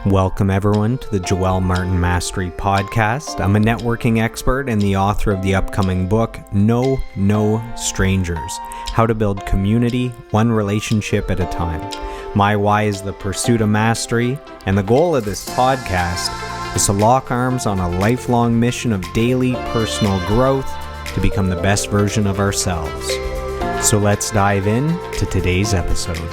Welcome everyone to the Joel Martin Mastery Podcast. I'm a networking expert and the author of the upcoming book, No Strangers, How to Build Community, One Relationship at a Time. My why is the pursuit of mastery, and the goal of this podcast is to lock arms on a lifelong mission of daily personal growth to become the best version of ourselves. So let's dive in to today's episode.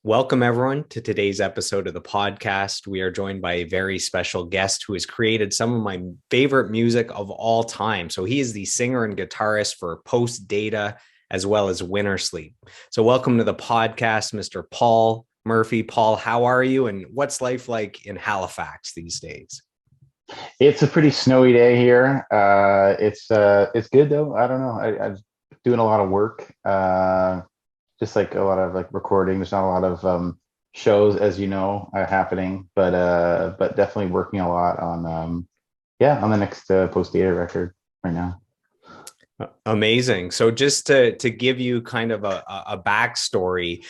Welcome, everyone, to today's episode of the podcast. We are joined by a very special guest who has created some of my favorite music of all time. So he is the singer and guitarist for Postdata as well as Wintersleep. So welcome to the podcast, Mr. Paul Murphy. Paul, how are you? And what's life like in Halifax these days? It's a pretty snowy day here. It's good though. I don't know. I'm doing a lot of work. Just like a lot of like recording. There's not a lot of shows, as you know, happening, but definitely working a lot on on the next Postdata record right now. Amazing. So just to give you kind of a backstory,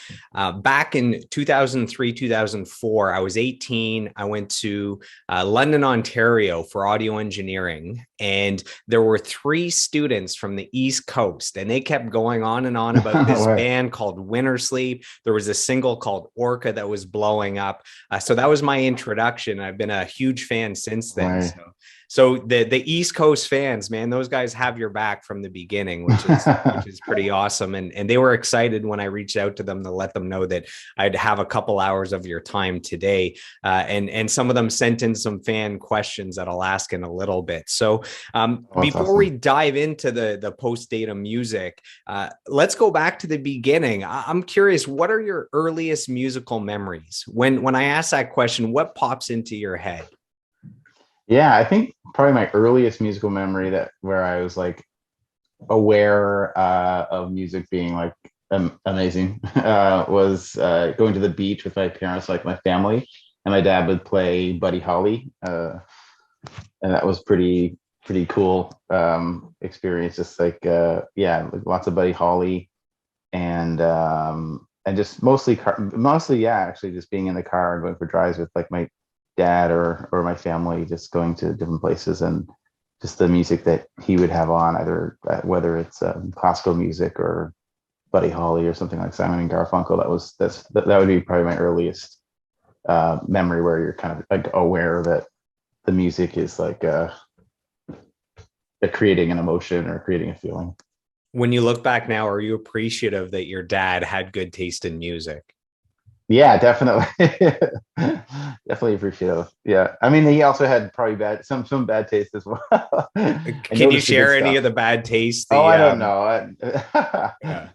back in 2003, 2004, I was 18. I went to London, Ontario for audio engineering, and there were 3 students from the East Coast, and they kept going on and on about this band called Wintersleep. There was a single called Orca that was blowing up. So that was my introduction. I've been a huge fan since then. Right. So the East Coast fans, man, those guys have your back from the beginning, which is pretty awesome. And they were excited when I reached out to them to let them know that I'd have a couple hours of your time today. And some of them sent in some fan questions that I'll ask in a little bit. So before we dive into the Postdata music, let's go back to the beginning. I'm curious, what are your earliest musical memories? When I ask that question, what pops into your head? Yeah, I think probably my earliest musical memory where I was like aware of music being like amazing was going to the beach with my parents, like my family, and my dad would play Buddy Holly, and that was pretty cool experience. Just like lots of Buddy Holly, and just mostly actually just being in the car and going for drives with like my dad or my family, just going to different places, and just the music that he would have on, either whether it's classical music or Buddy Holly or something like Simon and Garfunkel. That would be probably my earliest memory, where you're kind of like aware that the music is like creating an emotion or creating a feeling. When you look back now, are you appreciative that your dad had good taste in music? Yeah, definitely. Definitely appreciative. Yeah. I mean, he also had probably some bad taste as well. Can you share any of the bad taste? I don't know. Yeah.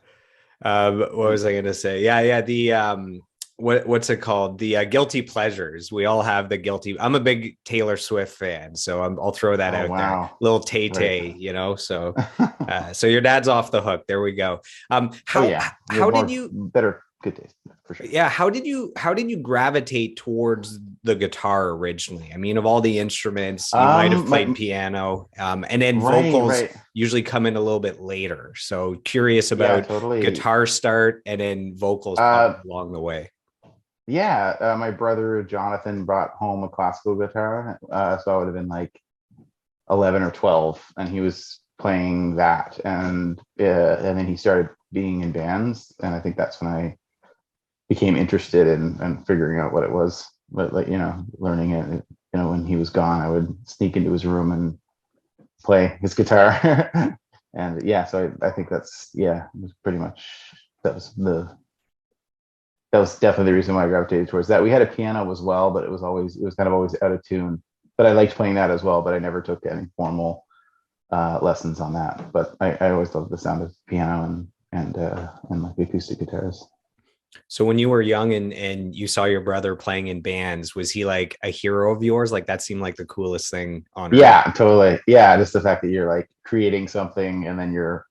What was I going to say? Yeah. The, what's it called? The guilty pleasures. We all have the guilty. I'm a big Taylor Swift fan, so I'll throw that out there. Little Tay-Tay, right. So your dad's off the hook. There we go. How did you better good taste for sure? Yeah. How did you gravitate towards the guitar originally? I mean, of all the instruments, you might have played piano, and then vocals usually come in a little bit later. So curious about guitar start and then vocals along the way. Yeah. My brother Jonathan brought home a classical guitar. So I would have been like 11 or 12, and he was playing that. And then he started being in bands. And I think that's when I became interested in figuring out what it was, but like, learning it. When he was gone, I would sneak into his room and play his guitar. And so I think it was pretty much, that was definitely the reason why I gravitated towards that. We had a piano as well, but it was kind of always out of tune, but I liked playing that as well, but I never took any formal lessons on that. But I always loved the sound of piano and like acoustic guitars. So when you were young and you saw your brother playing in bands, was he like a hero of yours? Like that seemed like the coolest thing on earth. Yeah, totally. Yeah, just the fact that you're like creating something and then you're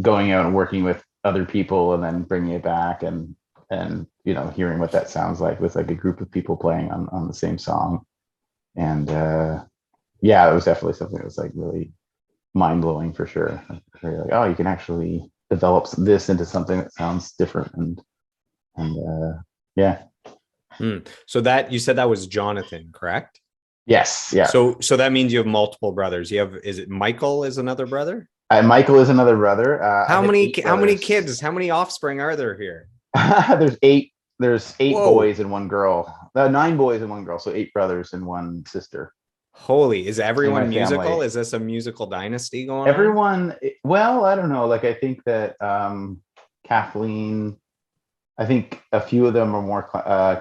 going out and working with other people and then bringing it back and hearing what that sounds like with like a group of people playing on the same song. And yeah, it was definitely something that was like really mind blowing for sure. Where you're like, oh, you can actually develop this into something that sounds different, and yeah. So that you said that was Jonathan, correct? Yes, yeah. So that means you have multiple brothers. You have, is it Michael is another brother? Michael is another brother. I had eight How many brothers. kids? How many offspring are there here? There's eight. There's eight Whoa. boys and one girl. Nine boys and one girl. So eight brothers and one sister Holy, is in my everyone musical? family. Is this a musical dynasty going on? Everyone, well, I don't know. Like I think that Kathleen, I think a few of them are more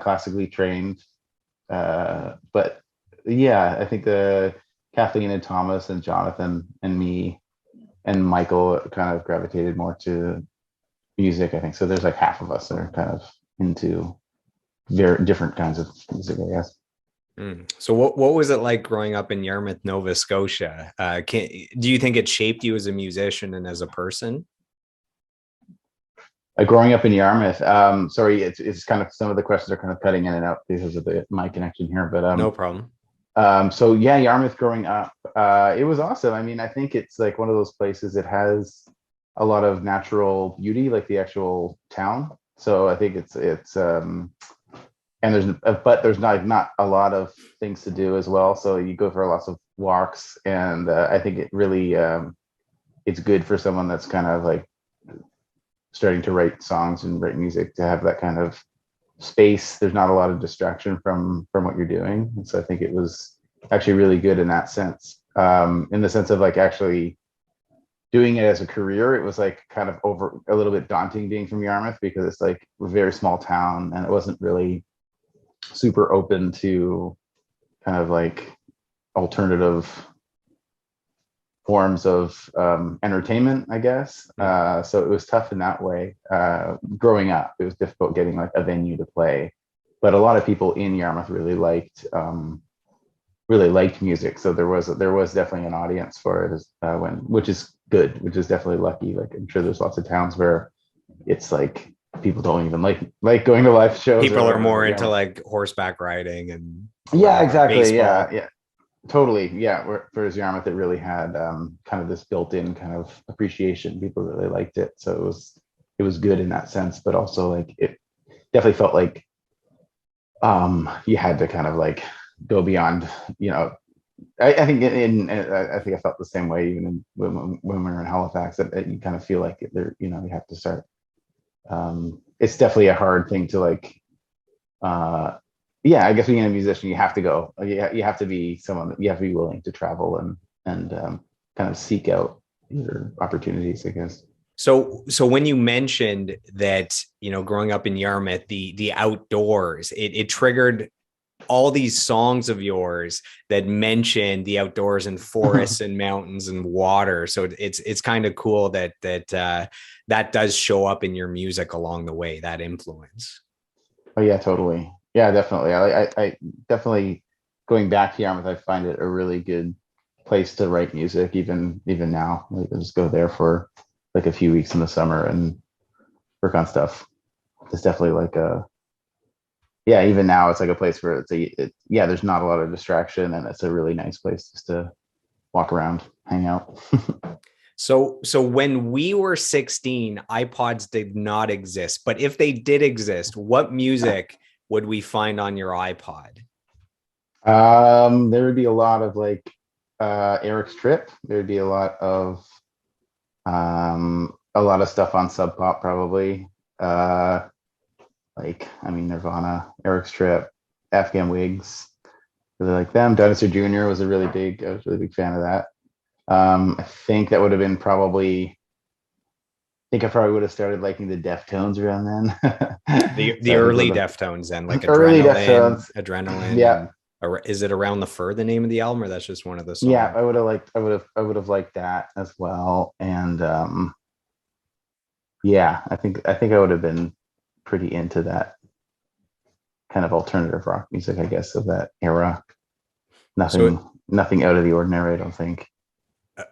classically trained. But yeah, I think the Kathleen and Thomas and Jonathan and me and Michael kind of gravitated more to music, I think. So there's like half of us that are kind of into very different kinds of music, I guess. So what was it like growing up in Yarmouth, Nova Scotia? Do you think it shaped you as a musician and as a person? Growing up in Yarmouth, sorry, it's kind of some of the questions are kind of cutting in and out because of my connection here, but No problem. so yeah, Yarmouth growing up, it was awesome. I mean, I think it's like one of those places that has a lot of natural beauty, like the actual town. So I think it's and there's not a lot of things to do as well. So you go for lots of walks, and I think it really it's good for someone that's kind of like starting to write songs and write music to have that kind of space. There's not a lot of distraction from what you're doing, and so I think it was actually really good in that sense. In the sense of like actually doing it as a career, it was like kind of over a little bit daunting being from Yarmouth because it's like a very small town and it wasn't really super open to kind of like alternative forms of entertainment, I guess. So it was tough in that way. Growing up, it was difficult getting like a venue to play, but a lot of people in Yarmouth really liked music. So there was definitely an audience for it which is good, which is definitely lucky. Like I'm sure there's lots of towns where it's like people don't even like going to live shows or People are whatever. more But into Yarmouth, like horseback riding and yeah, exactly, yeah, baseball. yeah. Totally, yeah. Whereas Yarmouth, it really had kind of this built-in kind of appreciation. People really liked it, so it was good in that sense. But also, like it definitely felt like you had to kind of like go beyond. You know, I think I think I felt the same way even when we were in Halifax. That you kind of feel like there, you have to start. It's definitely a hard thing to like yeah, I guess being a musician, you have to go. You have to be someone that you have to be willing to travel and kind of seek out your opportunities, I guess. So when you mentioned that, growing up in Yarmouth, the outdoors, it triggered all these songs of yours that mention the outdoors and forests and mountains and water. So it's kind of cool that does show up in your music along the way, that influence. Oh yeah, totally. Yeah, definitely. I definitely going back to Yarmouth, I find it a really good place to write music, even now. Like I just go there for like a few weeks in the summer and work on stuff. It's definitely like a yeah, even now it's like a place where yeah, there's not a lot of distraction and it's a really nice place just to walk around, hang out. So when we were 16, iPods did not exist, but if they did exist, what music would we find on your iPod? There would be a lot of like Eric's Trip. There would be a lot of stuff on Sub Pop probably. Like I mean Nirvana, Eric's Trip, Afghan Wigs. Really like them. Dinosaur Jr. I was a really big fan of that. I think that would have been probably. I think I probably would have started liking the Deftones around then. The So I think early one of Deftones then, like the early Deftones. Adrenaline, Yeah, and is it Around the Fur the name of the album, or that's just one of the yeah. songs? I would have liked that as well. And yeah, I think I would have been pretty into that kind of alternative rock music, I guess, of that era. So Nothing out of the ordinary, I don't think.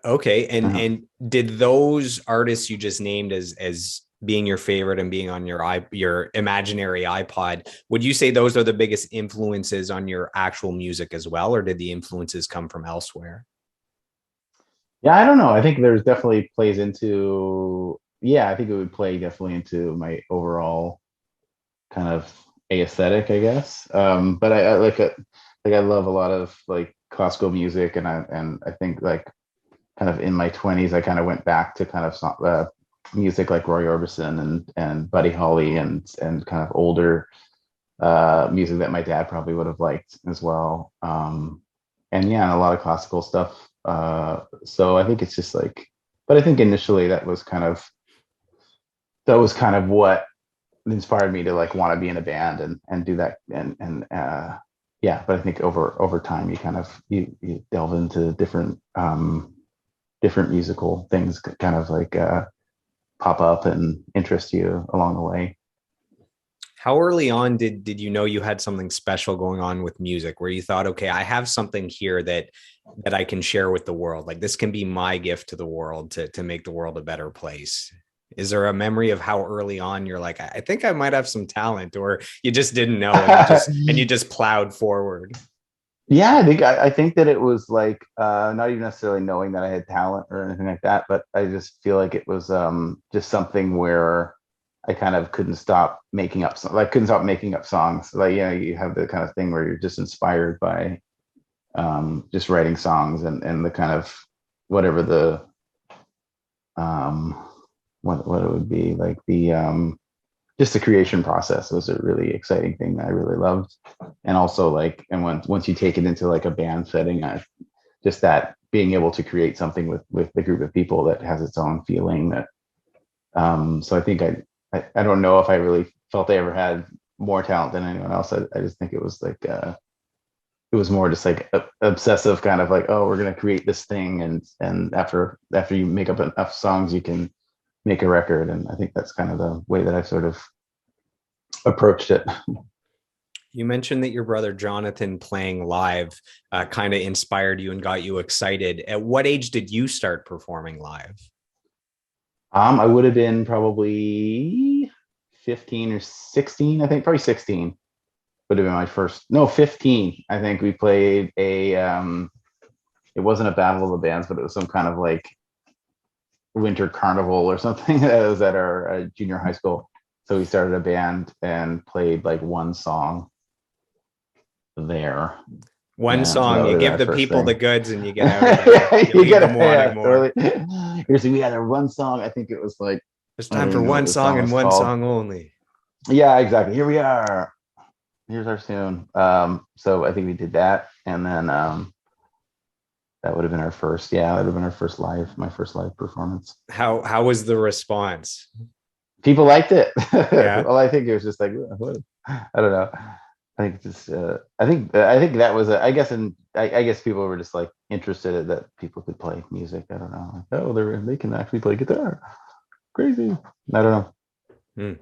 okay, and Uh, and did those artists you just named as being your favorite and being on your imaginary iPod. Would you say those are the biggest influences on your actual music as well, or did the influences come from elsewhere? Yeah, I don't know. I think there's definitely plays into, yeah, I think it would play definitely into my overall kind of aesthetic, I guess. But I like I love a lot of like classical music, and I think like kind of in my 20s, I kind of went back to kind of music like Roy Orbison and Buddy Holly and kind of older music that my dad probably would have liked as well. And yeah, a lot of classical stuff. So I think it's just like, but I think initially that was kind of what inspired me to like want to be in a band and do that and yeah. But I think over time you kind of you delve into different musical things kind of like pop up and interest you along the way. How early on did you know you had something special going on with music, where you thought, okay, I have something here that I can share with the world? Like, this can be my gift to the world to make the world a better place. Is there a memory of how early on you're like, I think I might have some talent, or you just didn't know and you just plowed forward? Yeah, I think that it was like not even necessarily knowing that I had talent or anything like that, but I just feel like it was just something where I kind of couldn't stop making up like couldn't stop making up songs. Like, you know, you have the kind of thing where you're just inspired by just writing songs and the kind of whatever the um what it would be like the just the creation process was a really exciting thing that I really loved. And also like, and once you take it into like a band setting, just that being able to create something with the group of people that has its own feeling that, so I think I don't know if I really felt I ever had more talent than anyone else. I just think it was like, it was more just like obsessive kind of like, oh, we're going to create this thing. And after you make up enough songs, you can make a record. And I think that's kind of the way that I sort of approached it. You mentioned that your brother Jonathan playing live kind of inspired you and got you excited. At what age did you start performing live? I would have been probably 15 or 16, I think, probably 16 would have been my first, no, 15. I think we played it wasn't a battle of the bands, but it was some kind of like winter carnival or something that was at our junior high school. So we started a band and played like one song there. One And so that song, would you have been give our the first people thing. the goods and you get out of there. You You leave get them wanting more. early. Here's we had a one song. I think it was like, There's I don't time for even know what one the song song and was one called. song only. Yeah, exactly. Here we are. Here's our tune. So I think we did that, and then that would have been our first. Yeah, that would have been our my first live performance. How was the response? People liked it. Yeah. Well, I think it was just like, what? I don't know. I think just I think that was I guess, and I guess people were just like interested in that people could play music. I don't know. Like, oh, they can actually play guitar. Crazy. I don't know. Hmm.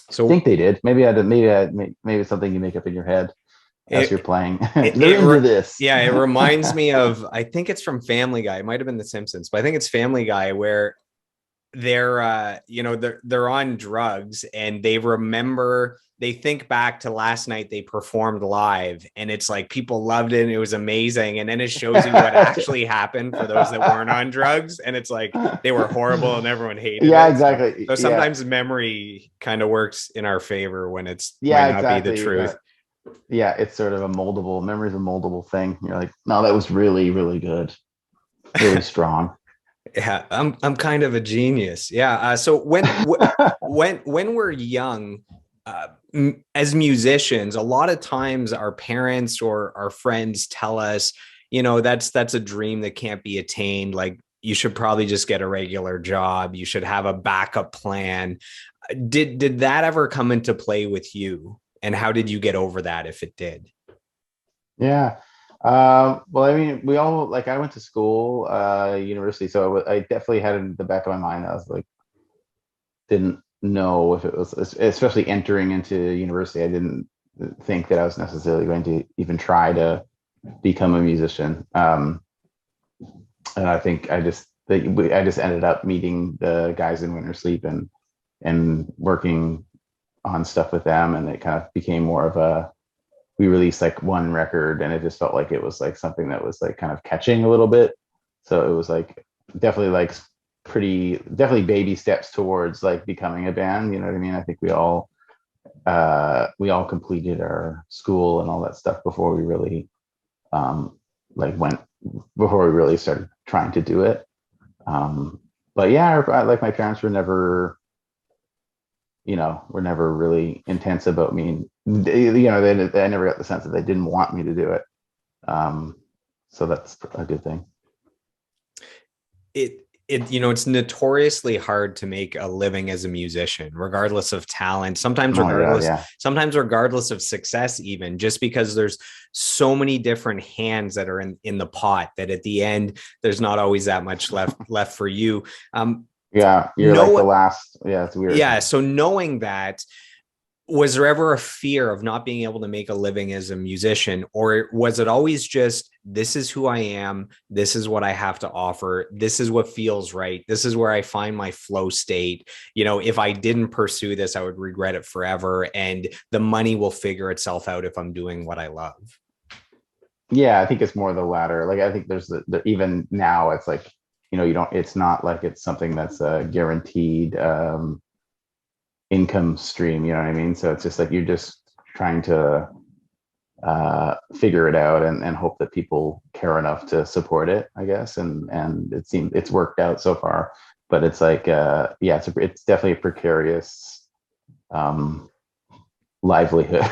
I So think they did. Maybe it's something you make up in your head as you're it, playing. it, They're it into this. yeah, it reminds me of, I think it's from Family Guy. It might have been The Simpsons, but I think it's Family Guy, where they're on drugs and they think back to last night they performed live, and it's like people loved it and it was amazing, and then it shows you what actually happened for those that weren't on drugs, and it's like they were horrible and everyone hated Yeah, it. So exactly. Yeah, sometimes memory kind of works in our favor when it's might yeah, not be the exactly. truth. Yeah, it's sort of a moldable memory is a moldable thing. You're like, no, that was really, really good, really strong. Yeah, I'm kind of a genius. Yeah. So when we're young, as musicians, a lot of times our parents or our friends tell us, that's a dream that can't be attained. Like, you should probably just get a regular job. You should have a backup plan. Did that ever come into play with you? And how did you get over that, if it did? Yeah. Well, I mean, we all like I went to school, university, so I definitely had in the back of my mind. I was like, didn't know if it was, especially entering into university. I didn't think that I was necessarily going to even try to become a musician. And I think I just ended up meeting the guys in Wintersleep, and working on stuff with them, and it kind of became more of a, we released like one record, and it just felt like it was like something that was like kind of catching a little bit. So it was like definitely like definitely baby steps towards like becoming a band. You know what I mean? I think we all completed our school and all that stuff before we really like went before we really started trying to do it. But yeah, like my parents were never, were never really intense about me. They never got the sense that they didn't want me to do it. So that's a good thing. It's notoriously hard to make a living as a musician, regardless of talent, sometimes regardless of success, even, just because there's so many different hands that are in the pot, that at the end there's not always that much left for you. Yeah, you're like the last. Yeah, it's weird. Yeah, so knowing that, was there ever a fear of not being able to make a living as a musician, or was it always just, this is who I am, this is what I have to offer, this is what feels right, this is where I find my flow state, if I didn't pursue this, I would regret it forever, and the money will figure itself out if I'm doing what I love? Yeah, I think it's more the latter. Like, I think there's even now it's like, it's not like it's something that's a guaranteed income stream, you know what I mean? So it's just like you're just trying to figure it out and hope that people care enough to support it, I guess. And it's worked out so far, but it's like it's definitely a precarious livelihood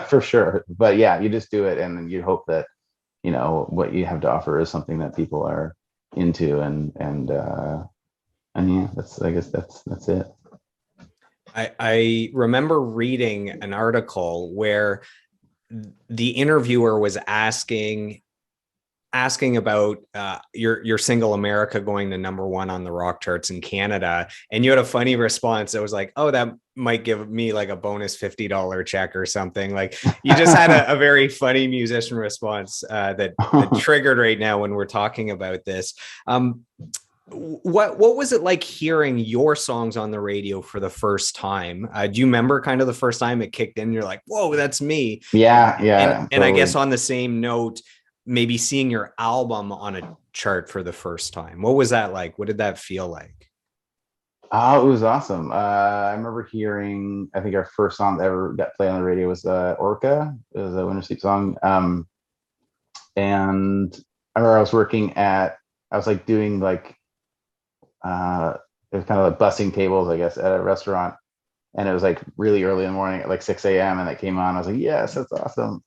for sure. But yeah, you just do it, and then you hope that what you have to offer is something that people are into, and yeah, I guess that's it. I remember reading an article where the interviewer was asking about your single America going to #1 on the rock charts in Canada, and you had a funny response that was like, oh, that might give me like a bonus $50 check or something. Like, you just had a very funny musician response that triggered right now when we're talking about this. What was it like hearing your songs on the radio for the first time? Do you remember kind of the first time it kicked in? You're like, whoa, that's me. Yeah. And totally. I guess on the same note, maybe seeing your album on a chart for the first time. What was that like? What did that feel like? Oh, it was awesome. I remember hearing, I think our first song that ever got played on the radio was Orca. It was a Wintersleep song. And I remember I was like doing like, it was kind of like bussing tables, I guess, at a restaurant. And it was like really early in the morning at like 6 a.m. and it came on. I was like, yes, that's awesome.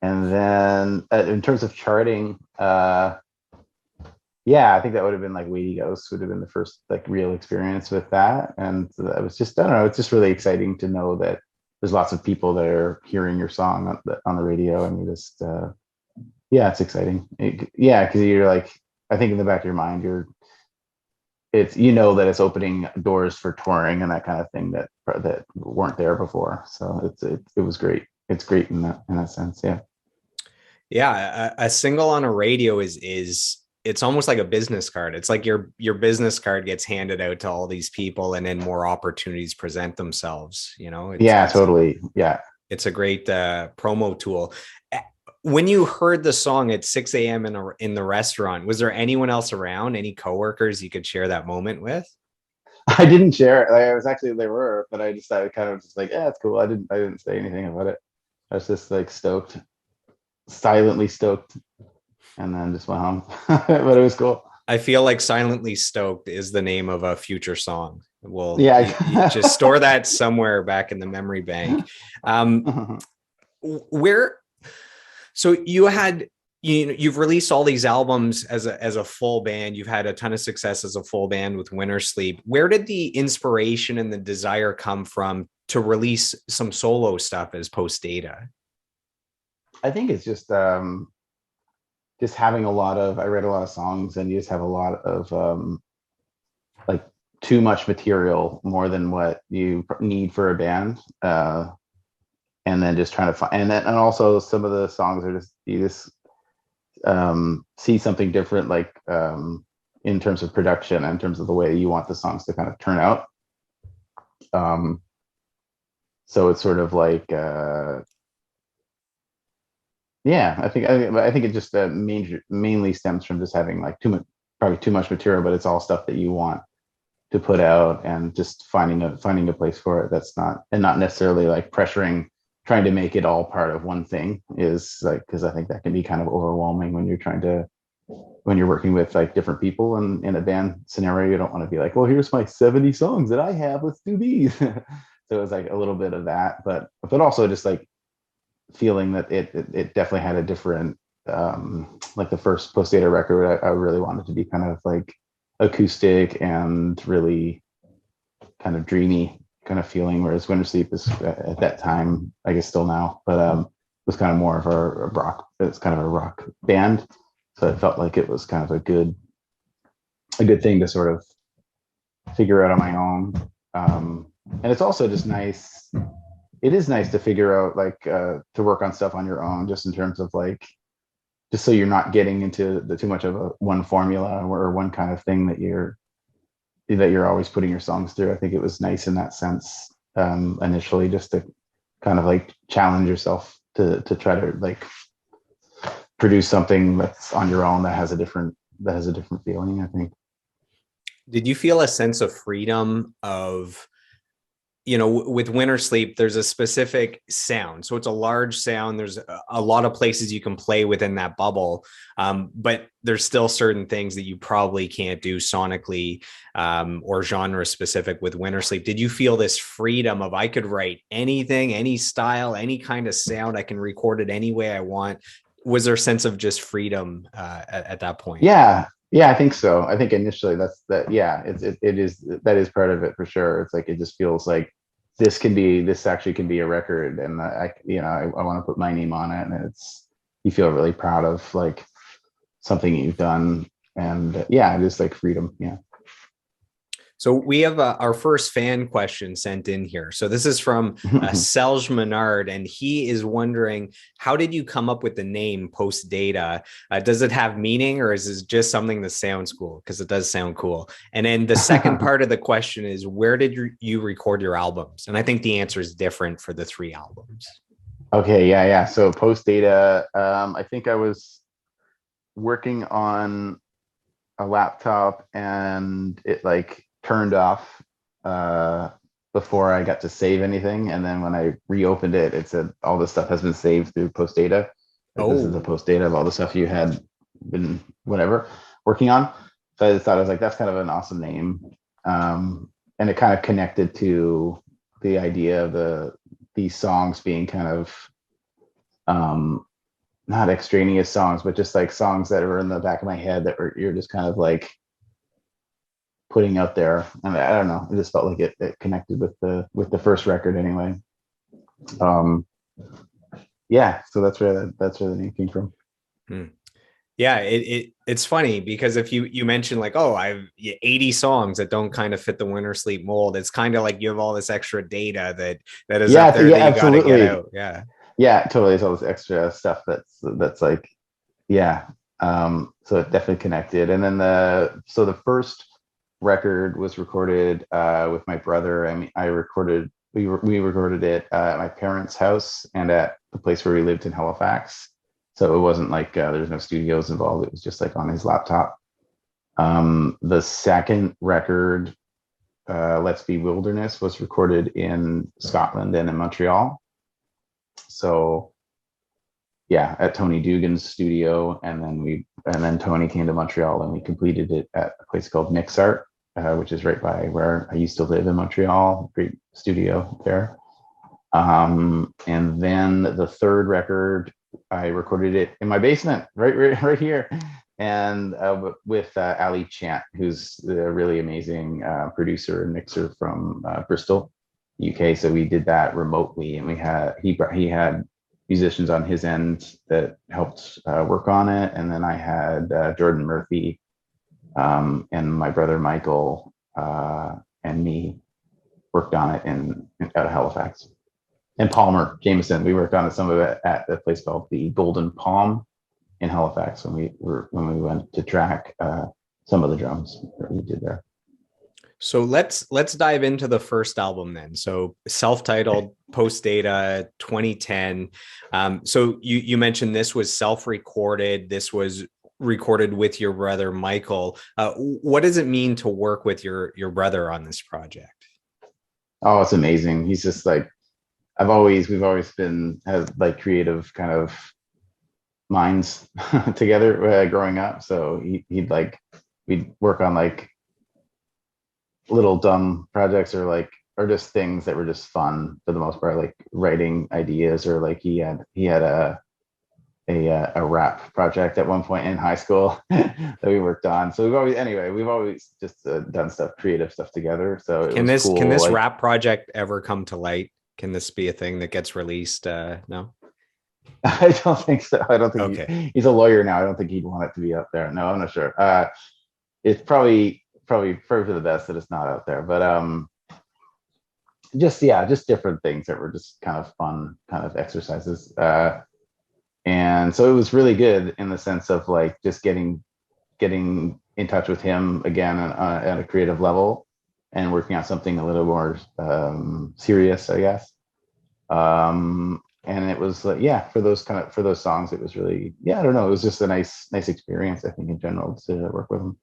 And then in terms of charting, yeah, I think that would have been like Weighty Ghost would have been the first like real experience with that. And it was just, I don't know, it's just really exciting to know that there's lots of people that are hearing your song on the radio, and you just, yeah, it's exciting. Yeah, because you're like, I think in the back of your mind, that it's opening doors for touring and that kind of thing that weren't there before. So it was great. It's great in that sense. Yeah. Yeah, a single on a radio is it's almost like a business card. It's like your business card gets handed out to all these people, and then more opportunities present themselves. Totally. Yeah, it's a great promo tool. When you heard the song at 6 a.m. in the restaurant, was there anyone else around, any coworkers you could share that moment with? I didn't share it. Like, I was actually, there were, but I decided kind of just like, yeah, it's cool. I didn't say anything about it. I was just like stoked, silently stoked, and then just went home. But it was cool. I feel like Silently Stoked is the name of a future song. Well, yeah, you just store that somewhere back in the memory bank. So you've released all these albums as a full band. You've had a ton of success as a full band with Wintersleep. Where did the inspiration and the desire come from to release some solo stuff as Postdata? I think it's just having I read a lot of songs, and you just have a lot of like too much material, more than what you need for a band. And then just trying to find, and also some of the songs are just, you just see something different, like in terms of production, in terms of the way you want the songs to kind of turn out. So it's sort of like, yeah, I think it just mainly stems from just having like probably too much material, but it's all stuff that you want to put out, and just finding a place for it that's not necessarily like trying to make it all part of one thing, is like, because I think that can be kind of overwhelming when you're working with like different people, and in a band scenario you don't want to be like, well, here's my 70 songs that I have, let's do these. So it was like a little bit of that, but also just like feeling that it definitely had a different, like the first Postdata record, I really wanted to be kind of like acoustic and really kind of dreamy kind of feeling, whereas Wintersleep is, at that time, I guess still now, but was kind of more of a rock. It's kind of a rock band, so it felt like it was kind of a good thing to sort of figure out on my own. And it's also just nice. It is nice to figure out, like, to work on stuff on your own, just in terms of like, just so you're not getting into too much of a one formula or one kind of thing that you're always putting your songs through. I think it was nice in that sense, initially, just to kind of like challenge yourself to try to like produce something that's on your own that has a different feeling, I think. Did you feel a sense of freedom of, with Wintersleep, there's a specific sound. So it's a large sound. There's a lot of places you can play within that bubble. But there's still certain things that you probably can't do sonically, or genre specific with Wintersleep. Did you feel this freedom of, I could write anything, any style, any kind of sound, I can record it any way I want? Was there a sense of just freedom at that point? Yeah. I think so. I think initially yeah, it is, that is part of it for sure. It's like, it just feels like this actually can be a record, and I want to put my name on it, and you feel really proud of like something you've done, and yeah, it is like freedom. Yeah. So we have our first fan question sent in here. So this is from Selge Menard, and he is wondering, how did you come up with the name Postdata? Does it have meaning, or is it just something that sounds cool? Because it does sound cool. And then the second part of the question is, where did you record your albums? And I think the answer is different for the 3 albums. Okay, yeah. So Postdata, I think I was working on a laptop, and it like turned off before I got to save anything, and then when I reopened it, it said all this stuff has been saved through Postdata. This is the Postdata of all the stuff you had been working on. So I just thought, I was like, that's kind of an awesome name, and it kind of connected to the idea of these songs being kind of not extraneous songs, but just like songs that were in the back of my head you're just kind of like putting out there. And I don't know, it just felt like it connected with the first record anyway. Yeah, so that's where the name came from. Yeah, it's funny because if you mention like, oh, I have 80 songs that don't kind of fit the Wintersleep mold, it's kind of like you have all this extra data that is up there that you got to get out. Yeah, totally. It's all this extra stuff that's like, yeah. So it definitely connected. And then the first record was recorded with my brother. I mean, we recorded it at my parents' house and at the place where we lived in Halifax. So it wasn't like there's no studios involved. It was just like on his laptop. The second record, Let's Be Wilderness, was recorded in Scotland and in Montreal. So yeah, at Tony Dugan's studio, and then Tony came to Montreal, and we completed it at a place called Mixart, which is right by where I used to live in Montreal. Great studio there. And then the third record, I recorded it in my basement, right here, and with Ali Chant, who's a really amazing producer and mixer from Bristol, UK. So we did that remotely, and he had musicians on his end that helped work on it, and then I had Jordan Murphy and my brother Michael and me worked on it out of Halifax. And Palmer Jameson, we worked on some of it at a place called the Golden Palm in Halifax when we went to track some of the drums that we did there. So let's dive into the first album then. So self-titled, Postdata, 2010. So you mentioned this was self-recorded. This was recorded with your brother Michael. What does it mean to work with your brother on this project? Oh, it's amazing. He's just like we've always been have like creative kind of minds together growing up. So he'd like we'd work on like little dumb projects or just things that were just fun for the most part, like writing ideas, or like he had a rap project at one point in high school that we worked on. So we've always just done creative stuff together. So it Can was this can cool. this Like rap project ever come to light? Can this be a thing that gets released? No. I don't think so. I don't think Okay. he's a lawyer now. I don't think he'd want it to be up there. No, I'm not sure. It's probably for the best that it's not out there. But just different things that were just kind of fun kind of exercises. And so it was really good in the sense of like just getting in touch with him again at a creative level and working on something a little more serious, I guess. And it was for those songs, it was really, I don't know, it was just a nice experience, I think, in general, to work with him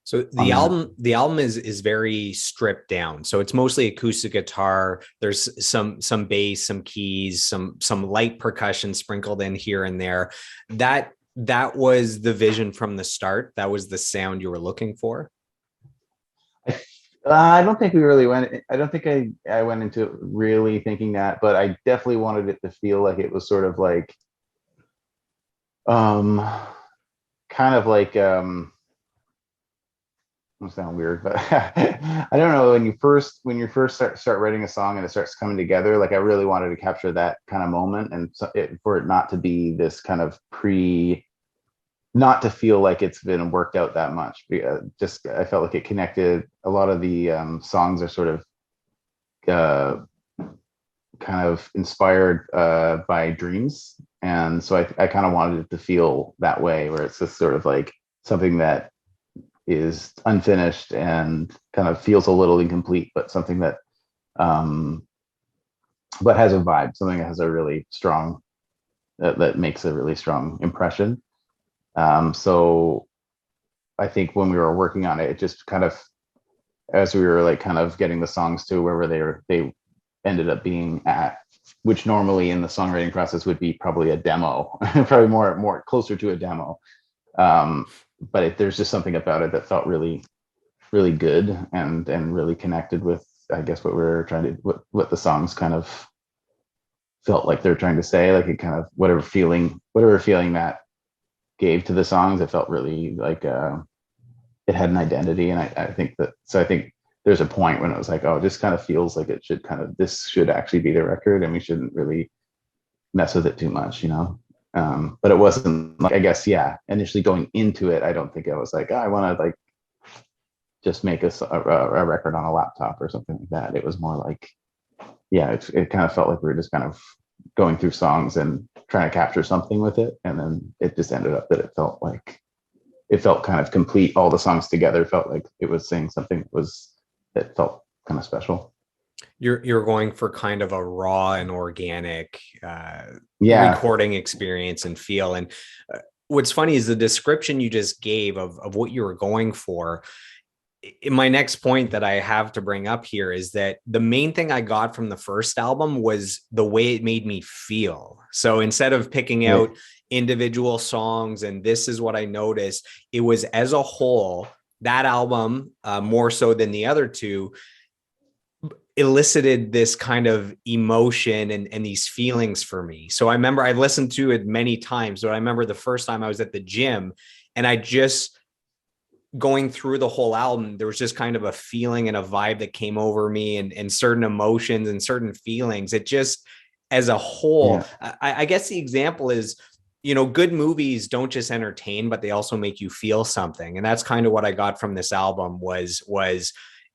So on that. the album is very stripped down. So it's mostly acoustic guitar. There's some bass, some keys, some light percussion sprinkled in here and there. That was the vision from the start. That was the sound you were looking for. I don't think we really went. I don't think I went into it really thinking that, but I definitely wanted it to feel like it was sort of like, um, kind of like, it sound weird, but I don't know. When you first start writing a song and it starts coming together, like I really wanted to capture that kind of moment, and for it not to be this kind of not to feel like it's been worked out that much. Just I felt like it connected. A lot of the songs are sort of uh, kind of inspired by dreams, and so I kind of wanted it to feel that way, where it's just sort of like something that is unfinished and kind of feels a little incomplete, but something that but has a vibe, something that has a really strong that makes a really strong impression. So I think when we were working on it, it just kind of, as we were like kind of getting the songs to wherever they ended up being at, which normally in the songwriting process would be probably a demo, probably more closer to a demo. But there's just something about it that felt really, really good and really connected with, I guess, what we were trying to, what the songs kind of felt like they're trying to say. Like it kind of, whatever feeling that gave to the songs, it felt really like it had an identity. And I think there's a point when it was like, oh, it just kind of feels like this should actually be the record, and we shouldn't really mess with it too much, you know. But it wasn't like, I guess, initially going into it, I don't think I was like, oh, I want to like just make a record on a laptop or something like that. It was more like, it kind of felt like we were just kind of going through songs and trying to capture something with it. And then it just ended up that it felt kind of complete. All the songs together felt like it was saying something that felt kind of special. You're going for kind of a raw and organic Yeah. recording experience and feel. And what's funny is the description you just gave of what you were going for. In my next point that I have to bring up here is that the main thing I got from the first album was the way it made me feel. So instead of picking out individual songs and this is what I noticed, it was as a whole, that album, more so than the other two, elicited this kind of emotion and these feelings for me. So I remember I've listened to it many times, but I remember the first time I was at the gym and I just going through the whole album, there was just kind of a feeling and a vibe that came over me and certain emotions and certain feelings. It just, as a whole, I guess the example is, good movies don't just entertain, but they also make you feel something. And that's kind of what I got from this album was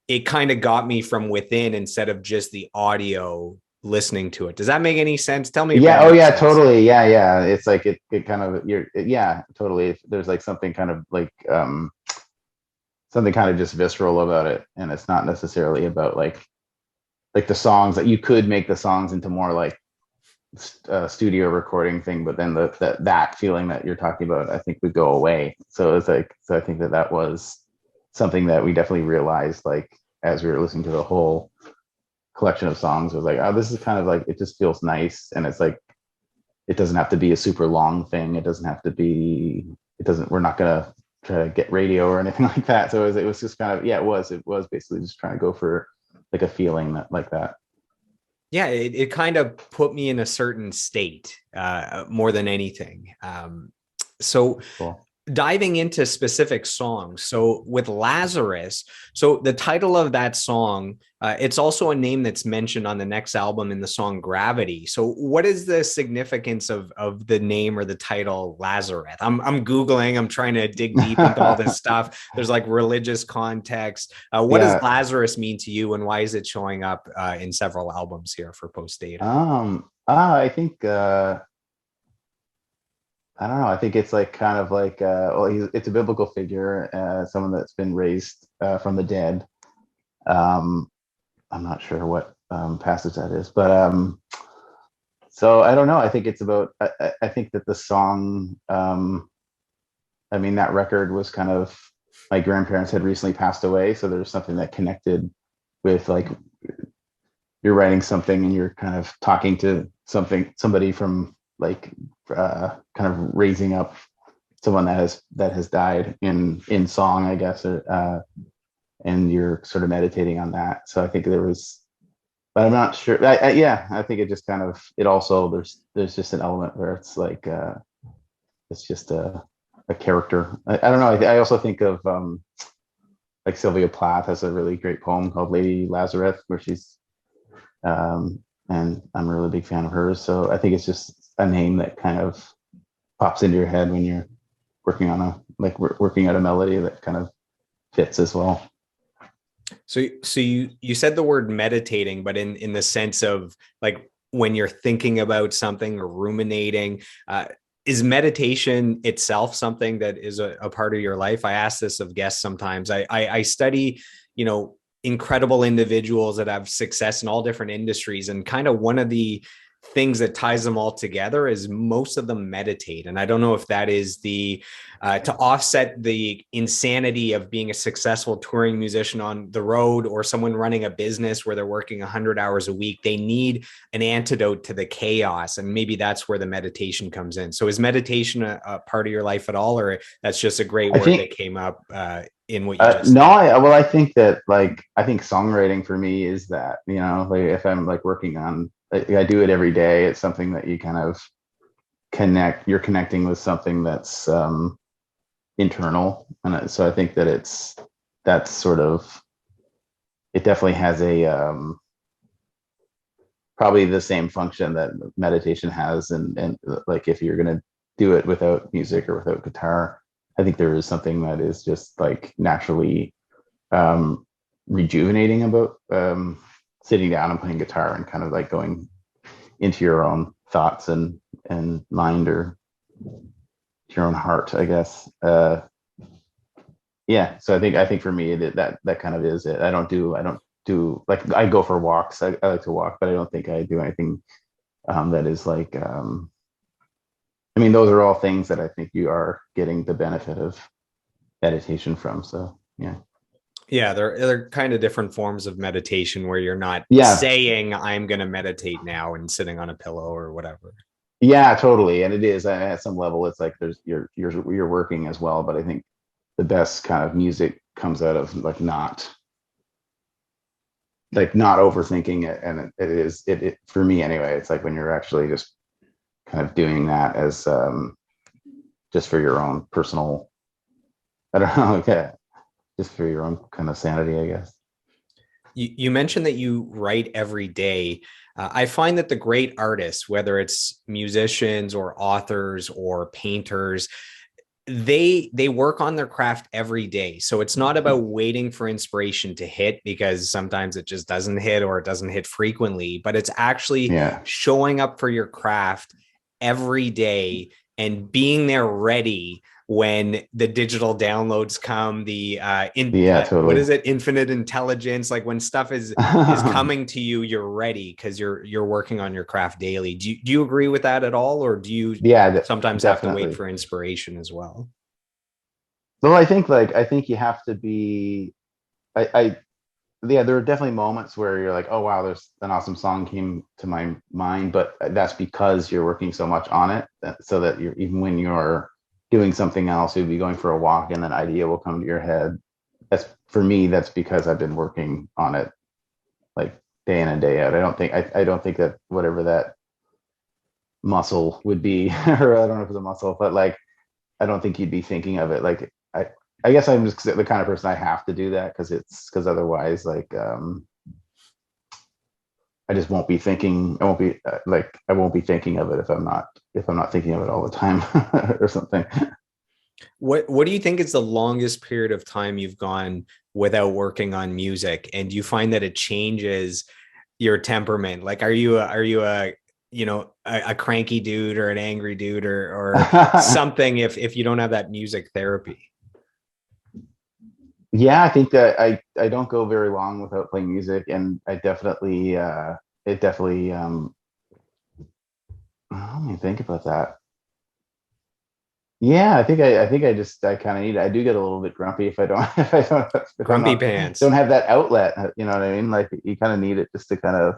it kind of got me from within instead of just the audio listening to it. Does that make any sense? Tell me. Yeah. Oh yeah, totally. Yeah. It's like it kind of totally. There's like something kind of like something kind of just visceral about it, and it's not necessarily about like the songs that you could make the songs into more like studio recording thing, but then that feeling that you're talking about, I think, would go away. So it's like, so I think that was something that we definitely realized, like as we were listening to the whole collection of songs, was like, oh, this is kind of like, it just feels nice, and it's like, it doesn't have to be a super long thing. It doesn't have to be. It doesn't. We're not gonna try to get radio or anything like that. So it was just kind of, yeah, it was basically just trying to go for like a feeling that like that. Yeah, it kind of put me in a certain state more than anything. So Cool. diving into specific songs. So with Lazarus, so the title of that song, it's also a name that's mentioned on the next album in the song Gravity. So what is the significance of the name or the title Lazarus? I'm Googling, I'm trying to dig deep into all this stuff. There's like religious context. What does Yeah. Lazarus mean to you, and why is it showing up in several albums here for Postdata? I think I don't know. I think it's like kind of like well, it's a biblical figure, someone that's been raised from the dead. Um, I'm not sure what passage that is, but so I don't know. I think it's about. I think that the song. I mean, that record was kind of, my grandparents had recently passed away, so there's something that connected with, like, you're writing something and you're kind of talking to somebody from, like, kind of raising up someone that has died in song, I guess, and you're sort of meditating on that. So I think there was, but I'm not sure. Yeah, I think it just kind of, it also, there's just an element where it's like it's just a character. I don't know. I also think of like Sylvia Plath has a really great poem called Lady Lazarus, where she's and I'm a really big fan of hers. So I think it's just a name that kind of pops into your head when you're working on working out a melody that kind of fits as well. So you said the word meditating, but in the sense of like when you're thinking about something or ruminating, is meditation itself something that is a part of your life? I ask this of guests sometimes. I study, incredible individuals that have success in all different industries, and kind of one of the things that ties them all together is most of them meditate. And I don't know if that is the to offset the insanity of being a successful touring musician on the road, or someone running a business where they're working 100 hours a week. They need an antidote to the chaos, and maybe that's where the meditation comes in. So is meditation a part of your life at all, or that's just a great I word think that came up in what you just no, said? well, I think that, like, I think songwriting for me is that, like, if I'm like working on, I do it every day. It's something that you kind of you're connecting with something that's internal. And so I think that that's sort of, it definitely has a probably the same function that meditation has. And like, if you're going to do it without music or without guitar, I think there is something that is just like naturally um, rejuvenating about sitting down and playing guitar and kind of like going into your own thoughts and mind, or your own heart, I guess. Yeah, so I think for me, that kind of is it. I don't do, like, I go for walks. I like to walk, but I don't think I do anything that is like I mean, those are all things that I think you are getting the benefit of meditation from. So yeah. Yeah, they're kind of different forms of meditation where you're not Yeah. saying I'm going to meditate now and sitting on a pillow or whatever. Yeah, totally. And it is, at some level, it's like there's, you're working as well, but I think the best kind of music comes out of like not overthinking it. And it is it for me anyway, it's like when you're actually just kind of doing that as just for your own personal, I don't know, okay, just for your own kind of sanity, I guess. You mentioned that you write every day. I find that the great artists, whether it's musicians or authors or painters, they work on their craft every day. So it's not about waiting for inspiration to hit, because sometimes it just doesn't hit, or it doesn't hit frequently, but it's actually Yeah. showing up for your craft every day and being there ready when the digital downloads come, Yeah, what totally. is it, infinite intelligence, like when stuff is coming to you, you're ready because you're working on your craft daily. Do you agree with that at all, or do you Yeah, sometimes have to wait definitely. for inspiration as well? Well, I think you have to be. I yeah, there are definitely moments where you're like, oh wow, there's an awesome song came to my mind, but that's because you're working so much on it, so that you're, even when you're doing something else, you'll be going for a walk and an idea will come to your head. That's for me, that's because I've been working on it like day in and day out. I don't think that whatever that muscle would be, or I don't know if it's a muscle, but like I don't think you'd be thinking of it. Like I guess I'm just the kind of person I have to do that because otherwise, like I just won't be thinking. I won't be I won't be thinking of it if I'm not thinking of it all the time or something. What do you think is the longest period of time you've gone without working on music? And do you find that it changes your temperament? Like, are you a a cranky dude or an angry dude or something if you don't have that music therapy? Yeah, I think that I don't go very long without playing music, and I definitely it definitely let me think about that. Yeah, I think I kind of need it. I do get a little bit grumpy if I don't if I'm Grumpy not pants. don't have that outlet. You know what I mean? Like you kind of need it just to kind of,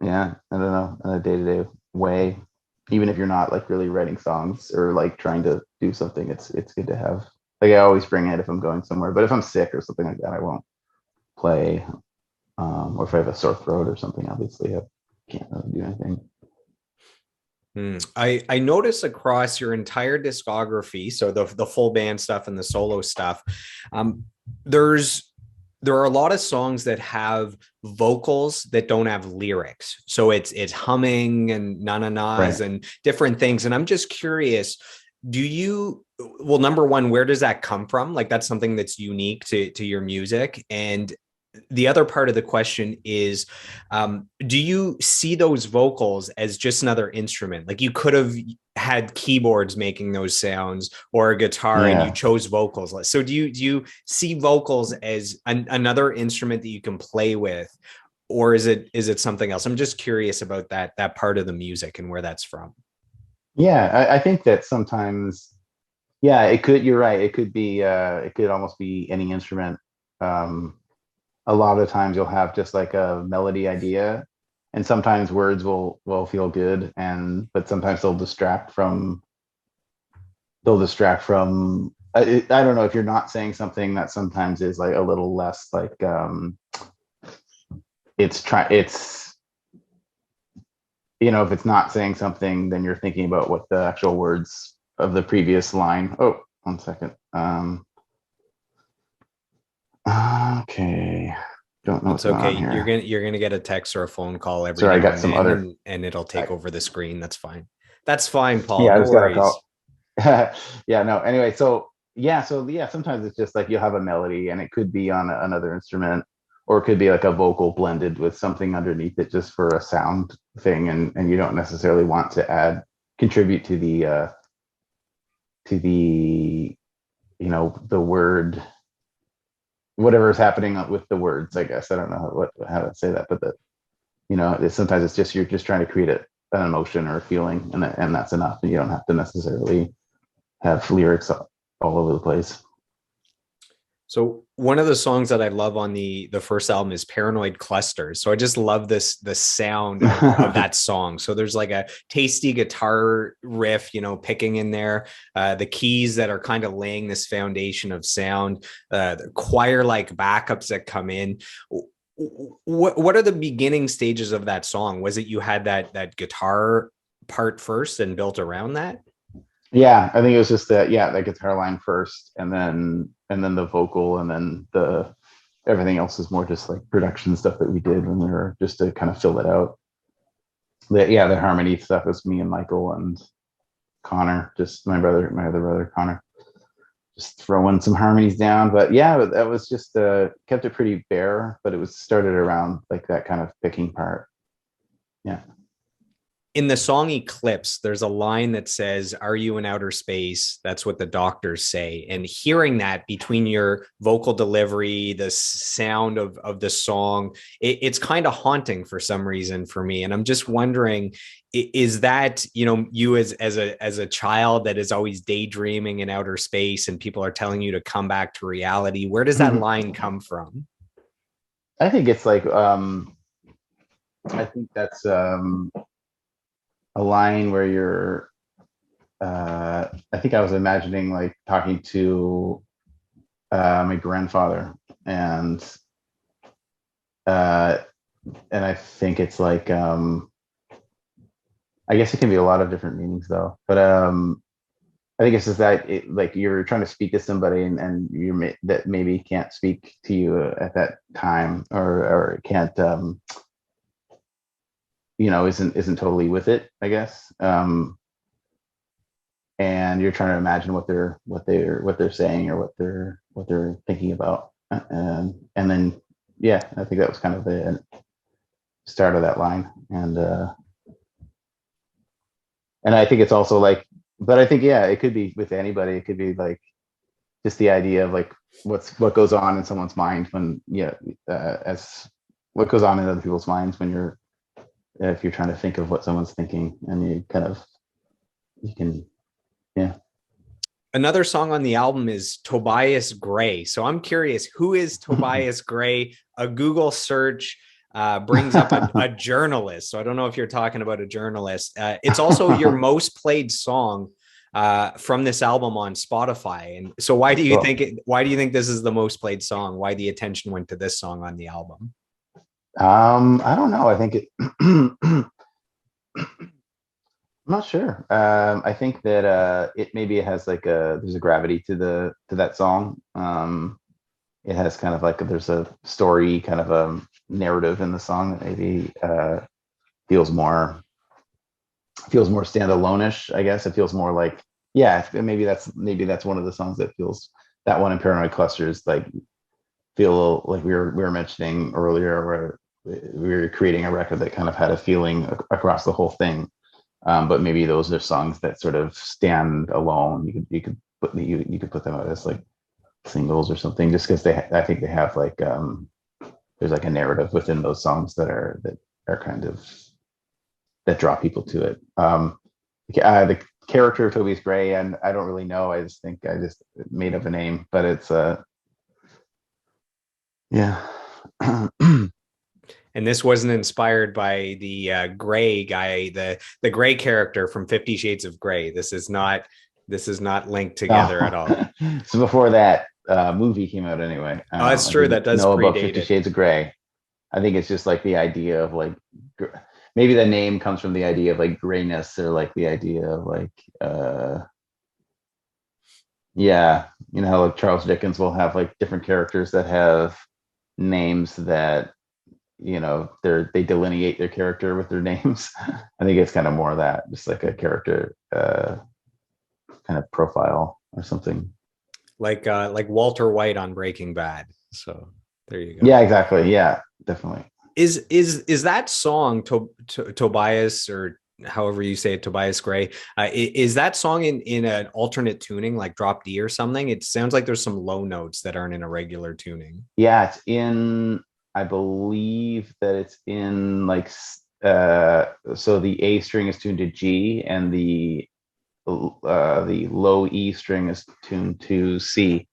yeah, I don't know, in a day-to-day way. Even if you're not like really writing songs or like trying to do something, it's good to have. Like I always bring it if I'm going somewhere. But if I'm sick or something like that, I won't play. Or if I have a sore throat or something, obviously I can't really do anything. I notice across your entire discography, so the full band stuff and the solo stuff, um, there's there are a lot of songs that have vocals that don't have lyrics. So it's humming and na na na's Right. and different things. And I'm just curious, do you well, number one, where does that come from? Like that's something that's unique to your music. And the other part of the question is, do you see those vocals as just another instrument? Like you could have had keyboards making those sounds or a guitar and you Yeah. chose vocals. So do you see vocals as another instrument that you can play with, or is it something else? I'm just curious about that part of the music and where that's from. Yeah. I think that sometimes, yeah, it could, you're right. It could be, it could almost be any instrument. Um, a lot of times you'll have just like a melody idea, and sometimes words will feel good, and but sometimes they'll distract from I don't know, if you're not saying something that sometimes is like a little less like it's if it's not saying something, then you're thinking about what the actual words of the previous line. Oh, one second. Okay, don't know what's It's going okay. on You're here. gonna you're gonna get a text or a phone call every Sorry, I now got and some then, other. and it'll take I, over the screen. That's fine. That's fine, Paul. yeah, I No just got a worries. call. Yeah, no. Anyway, so yeah, sometimes it's just like you'll have a melody, and it could be on another instrument, or it could be like a vocal blended with something underneath it, just for a sound thing, and you don't necessarily want to contribute to the the word, whatever is happening with the words. I guess I don't know how to say that, but that sometimes it's just you're just trying to create an emotion or a feeling, and that's enough, and you don't have to necessarily have lyrics all over the place. So one of the songs that I love on the first album is Paranoid Clusters. So I just love the sound of that song. So there's like a tasty guitar riff, picking in there, the keys that are kind of laying this foundation of sound, the choir like backups that come in. What are the beginning stages of that song? Was it you had that guitar part first and built around that? Yeah, I think it was just that. Yeah, the guitar line first, and then the vocal, and then the everything else is more just like production stuff that we did when we were just to kind of fill it out. The harmony stuff was me and Michael and Connor, just my other brother Connor, just throwing some harmonies down. But yeah, that was just kept it pretty bare, but it was started around like that kind of picking part. Yeah. in the song Eclipse, there's a line that says, "Are you in outer space?" That's what the doctors say. And hearing that between your vocal delivery, the sound of the song, it's kind of haunting for some reason for me. And I'm just wondering, is that, you as a child that is always daydreaming in outer space and people are telling you to come back to reality? Where does that line come from? I think it's like I think that's a line where you're I think I was imagining like talking to my grandfather, and uh and I think it's like I guess it can be a lot of different meanings though, but I think it's just that like you're trying to speak to somebody, and that maybe can't speak to you at that time, or can't isn't totally with it, I guess. And you're trying to imagine what they're saying, or what they're thinking about, and then yeah, I think that was kind of the start of that line. And I think it's also like, but I think, yeah, it could be with anybody. It could be like just the idea of like what goes on in someone's mind when, yeah, as what goes on in other people's minds when you're if you're trying to think of what someone's thinking, and you can, yeah. Another song on the album is Tobias Gray. So I'm curious, who is Tobias Gray? A Google search brings up a journalist. So I don't know if you're talking about a journalist. It's also your most played song from this album on Spotify. And so Cool. why do you think this is the most played song? Why the attention went to this song on the album? I don't know. I think I'm not sure. I think that it maybe has like there's a gravity to that song. It has kind of like there's a story, kind of a narrative in the song that maybe feels more standalone-ish. I guess it feels more like, yeah. Maybe that's one of the songs that feels, that one in Paranoid Clusters, like feel like we were mentioning earlier, where we were creating a record that kind of had a feeling across the whole thing. But maybe those are songs that sort of stand alone. You could put them out as like singles or something, just because I think they have like there's like a narrative within those songs that are kind of that draw people to it. The character of Tobias Gray, and I don't really know. I just think I just made up a name, but it's yeah. And this wasn't inspired by the Gray guy, the Gray character from 50 Shades of Grey. This is not linked together at all. So before that movie came out, anyway, Oh, that's I true. didn't That does know about predate 50 it. Shades of Grey. I think it's just like the idea of like maybe the name comes from the idea of like grayness, or like the idea of like yeah, how like Charles Dickens will have like different characters that have names that they delineate their character with their names. I think it's kind of more of that, just like a character kind of profile or something. Like Walter White on Breaking Bad. So there you go. Yeah, exactly. Yeah, definitely. Is that song Tobias, or however you say it, Tobias Gray? Is that song in an alternate tuning, like drop D or something? It sounds like there's some low notes that aren't in a regular tuning. Yeah, I believe that it's in like so the A string is tuned to G, and the low E string is tuned to C.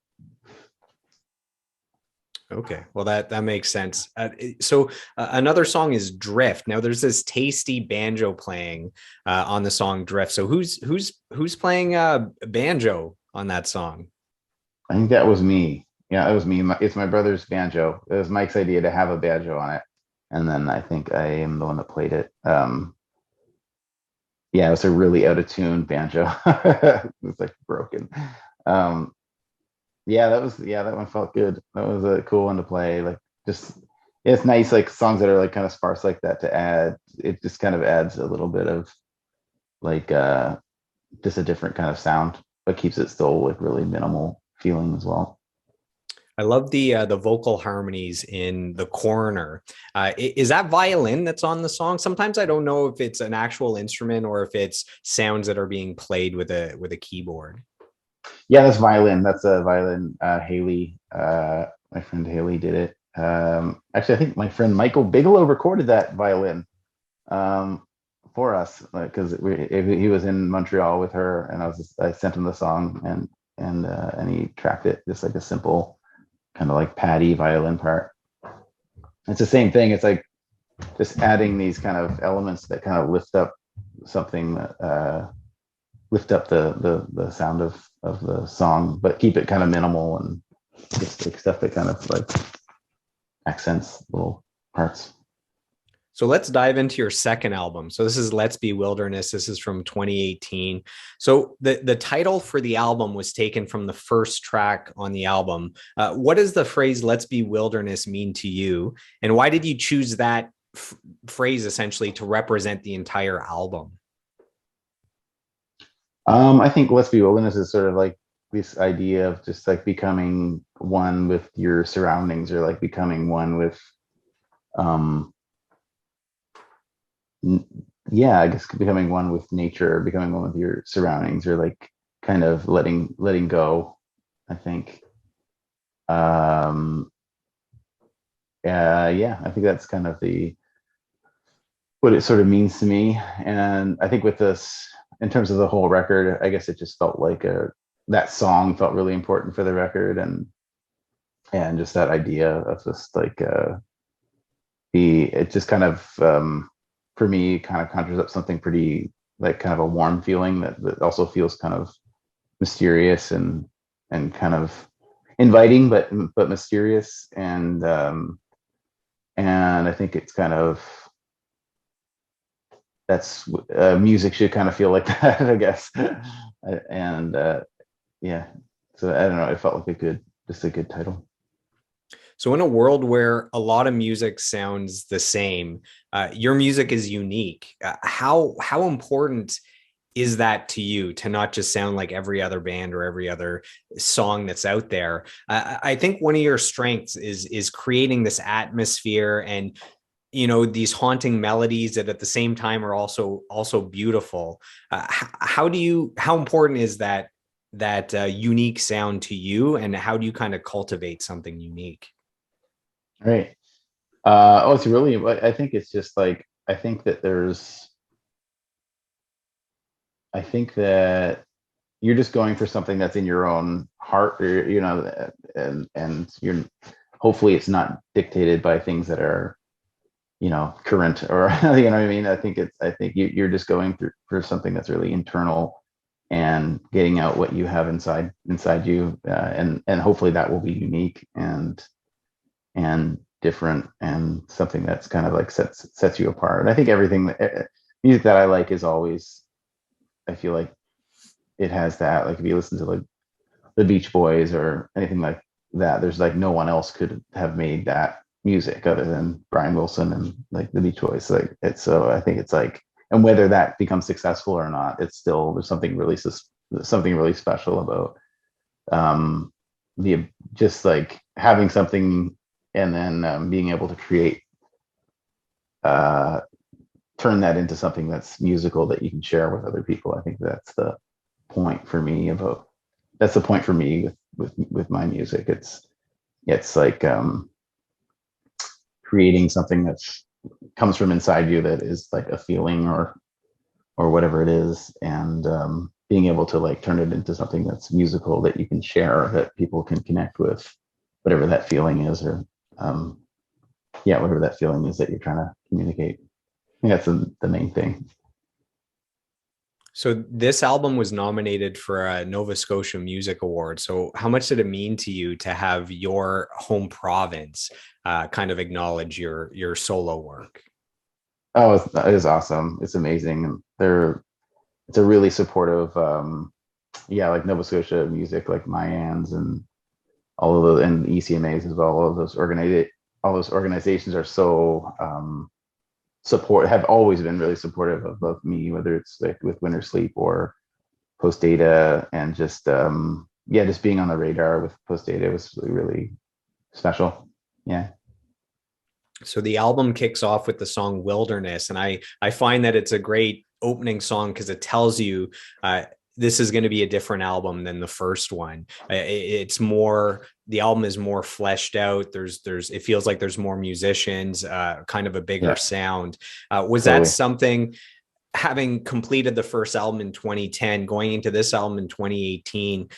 Okay, well that makes sense. So another song is Drift. Now there's this tasty banjo playing on the song Drift. So who's playing banjo on that song? I think that was me. Yeah, it was me. It's my brother's banjo. It was Mike's idea to have a banjo on it, and then I think I am the one that played it. Yeah, it was a really out of tune banjo. It was like broken. Um, yeah, that one felt good. That was a cool one to play. Like, just, it's nice, like songs that are like kind of sparse like that, to add. It just kind of adds a little bit of like just a different kind of sound, but keeps it still like really minimal feeling as well. I love the vocal harmonies in the coroner. Is that violin that's on the song? Sometimes I don't know if it's an actual instrument or if it's sounds that are being played with a keyboard. Yeah, that's violin. That's a violin. Haley, my friend Haley did it. Actually, I think my friend Michael Bigelow recorded that violin um, for us because he was in Montreal with her, and I sent him the song, and he tracked it just like a simple kind of like paddy violin part. It's the same thing. It's like just adding these kind of elements that kind of lift up something that lift up the sound of the song, but keep it kind of minimal and just like stuff that kind of like accents little parts. So let's dive into your second album. So this is Let's Be Wilderness. This is from 2018. So the title for the album was taken from the first track on the album. What does the phrase "Let's Be Wilderness" mean to you, and why did you choose that phrase essentially to represent the entire album? I think "Let's Be Wilderness" is sort of like this idea of just like becoming one with your surroundings, or like becoming one with um yeah, I guess becoming one with nature, or becoming one with your surroundings, or like kind of letting go, I think. Um yeah, I think that's kind of the what it sort of means to me. And I think with this, in terms of the whole record, I guess it just felt like that song felt really important for the record, and just that idea of just like it just kind of for me kind of conjures up something pretty like kind of a warm feeling that also feels kind of mysterious and kind of inviting, but mysterious. And I think it's kind of that's music should kind of feel like that, I guess. And yeah, so I don't know, it felt like just a good title. So in a world where a lot of music sounds the same, your music is unique. How important is that to you to not just sound like every other band or every other song that's out there? I think one of your strengths is creating this atmosphere and these haunting melodies that at the same time are also beautiful. How important is that unique sound to you, and how do you kind of cultivate something unique? Right. Oh, it's really, I think it's just like, I think that you're just going for something that's in your own heart, or, and you're, hopefully it's not dictated by things that are, current, or, you know what I mean? I think you're just going through for something that's really internal, and getting out what you have inside you. And hopefully that will be unique and different, and something that's kind of like sets you apart. And I think everything music that I like is always, I feel like it has that. Like if you listen to like the Beach Boys or anything like that, there's like no one else could have made that music other than Brian Wilson and like the Beach Boys. Like it's, so I think it's like, and whether that becomes successful or not, it's still, there's something really special about the just like having something, and then being able to create uh turn that into something that's musical that you can share with other people. I think point for me about that's the point for me with my music. It's like creating something that's comes from inside you, that is like a feeling or whatever it is, and being able to like turn it into something that's musical that you can share, that people can connect with, whatever that feeling is, or um, yeah, whatever that feeling is that you're trying to communicate. I think that's the main thing. So this album was nominated for a Nova Scotia Music Award. So how much did it mean to you to have your home province kind of acknowledge your solo work? Oh, it is awesome. It's amazing. It's a really supportive, yeah, like Nova Scotia music, like Mayans and all of those, and ECMAs as well. All those organizations are so have always been really supportive of me, whether it's like with Wintersleep or Postdata, and just yeah, just being on the radar with Postdata was really special. Yeah. So the album kicks off with the song Wilderness, and I find that it's a great opening song because it tells you this is going to be a different album than the first one. It's more, the album is more fleshed out. There's it feels like there's more musicians, kind of a bigger sound. Was that something, having completed the first album in 2010, going into this album in 2018,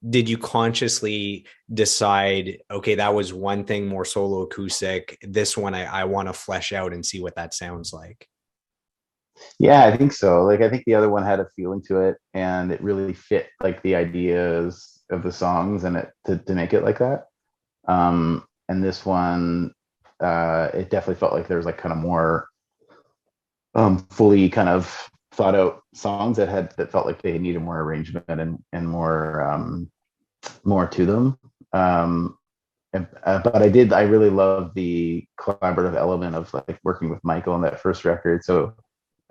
did you consciously decide, okay, that was one thing more solo acoustic, this one I want to flesh out and see what that sounds like? Yeah, I think so. Like, I think the other one had a feeling to it, and it really fit like the ideas of the songs and it to make it like that. And this one, it definitely felt like there was like kind of more fully kind of thought out songs that felt like they needed more arrangement and more to them. But I really love the collaborative element of like working with Michael on that first record. So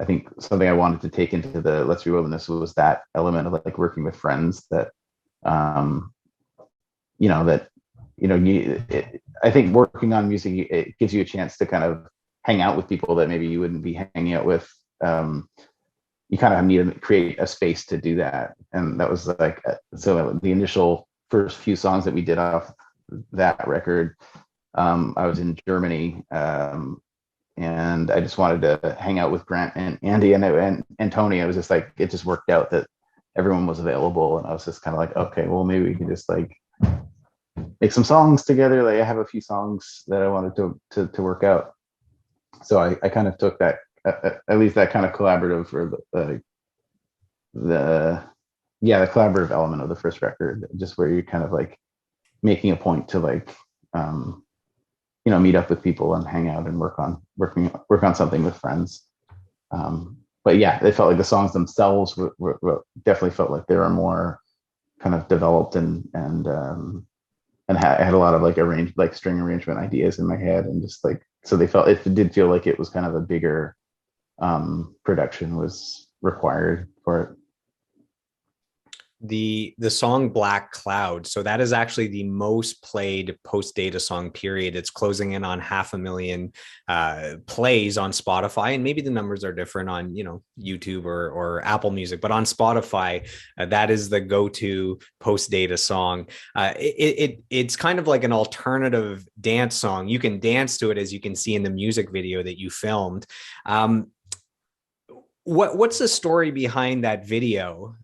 I think something I wanted to take into the Let's Be Wilderness was that element of like working with friends that, um, I think working on music, it gives you a chance to kind of hang out with people that maybe you wouldn't be hanging out with. You kind of need to create a space to do that. And that was like, so the initial first few songs that we did off that record, I was in Germany, and I just wanted to hang out with Grant and Andy and Tony. It was just like, it just worked out that everyone was available, and I was just kind of like, okay, well, maybe we can just like make some songs together. Like, I have a few songs that I wanted to work out. So I kind of took that, at least that kind of collaborative, or the collaborative element of the first record, just where you're kind of like making a point to like, meet up with people and hang out and work on something with friends. But yeah, they felt like the songs themselves were definitely felt like they were more kind of developed and had a lot of like string arrangement ideas in my head, and just like, so it did feel like it was kind of a bigger production was required for it. The song Black Cloud, so that is actually the most played Postdata song, period. It's closing in on 500,000 plays on Spotify, and maybe the numbers are different on YouTube or Apple Music, but on Spotify, that is the go-to Postdata song. It's kind of like an alternative dance song. You can dance to it, as you can see in the music video that you filmed. What's the story behind that video?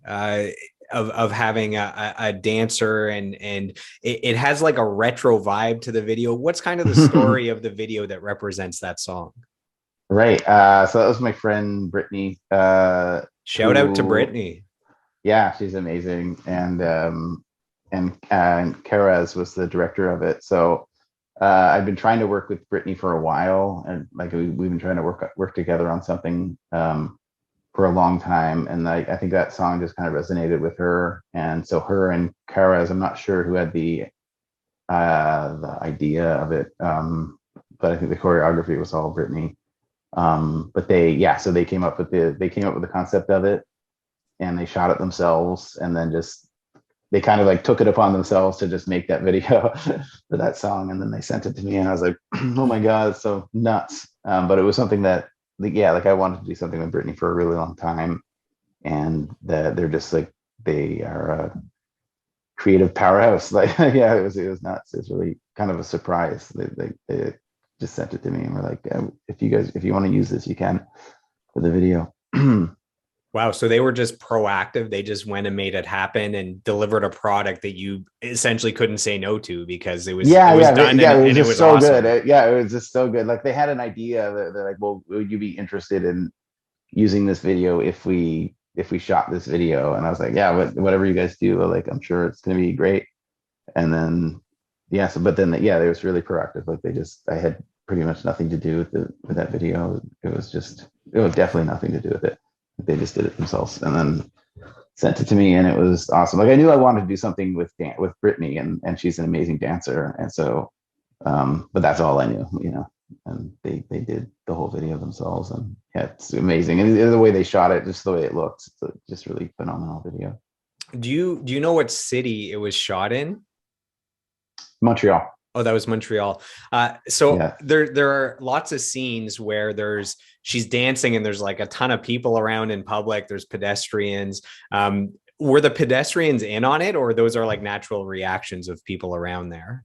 Of having a dancer, and it has like a retro vibe to the video. What's kind of the story of the video that represents that song? Right. So that was my friend Brittany. Shout out to Brittany. Yeah, she's amazing. And Karaz was the director of it. So I've been trying to work with Brittany for a while, and like we've been trying to work together on something for a long time, and I think that song just kind of resonated with her. And so her and Karaz, I'm not sure who had the idea of it, but I think the choreography was all Brittany. But they came up with the concept of it, and they shot it themselves, and then they kind of like took it upon themselves to just make that video for that song, and then they sent it to me, and I was like, oh my god, it's so nuts. But it was something that, like I wanted to do something with Brittany for a really long time, and that they're just like, they are a creative powerhouse. Like, yeah, it was nuts. It's really kind of a surprise. They just sent it to me and were like, if you want to use this, you can, for the video. Wow. So they were just proactive. They just went and made it happen and delivered a product that you essentially couldn't say no to, because it was done. It was so awesome. good. It was just so good. Like, they had an idea that they're like, well, would you be interested in using this video if we shot this video? And I was like, yeah, whatever you guys do, like, I'm sure it's going to be great. And then, but then they was really proactive. Like, I had pretty much nothing to do with that video. It was definitely nothing to do with it. They just did it themselves and then sent it to me, and it was awesome. Like, I knew I wanted to do something with Brittany, and she's an amazing dancer, and so but that's all I knew, and they did the whole video themselves, and yeah, it's amazing. And the way they shot it, just the way it looked, it's just really phenomenal video. Do you know what city it was shot in? Montreal. Oh, that was Montreal. So Yeah. there are lots of scenes where she's dancing and there's like a ton of people around in public. There's pedestrians. Were the pedestrians in on it, or those are like natural reactions of people around there?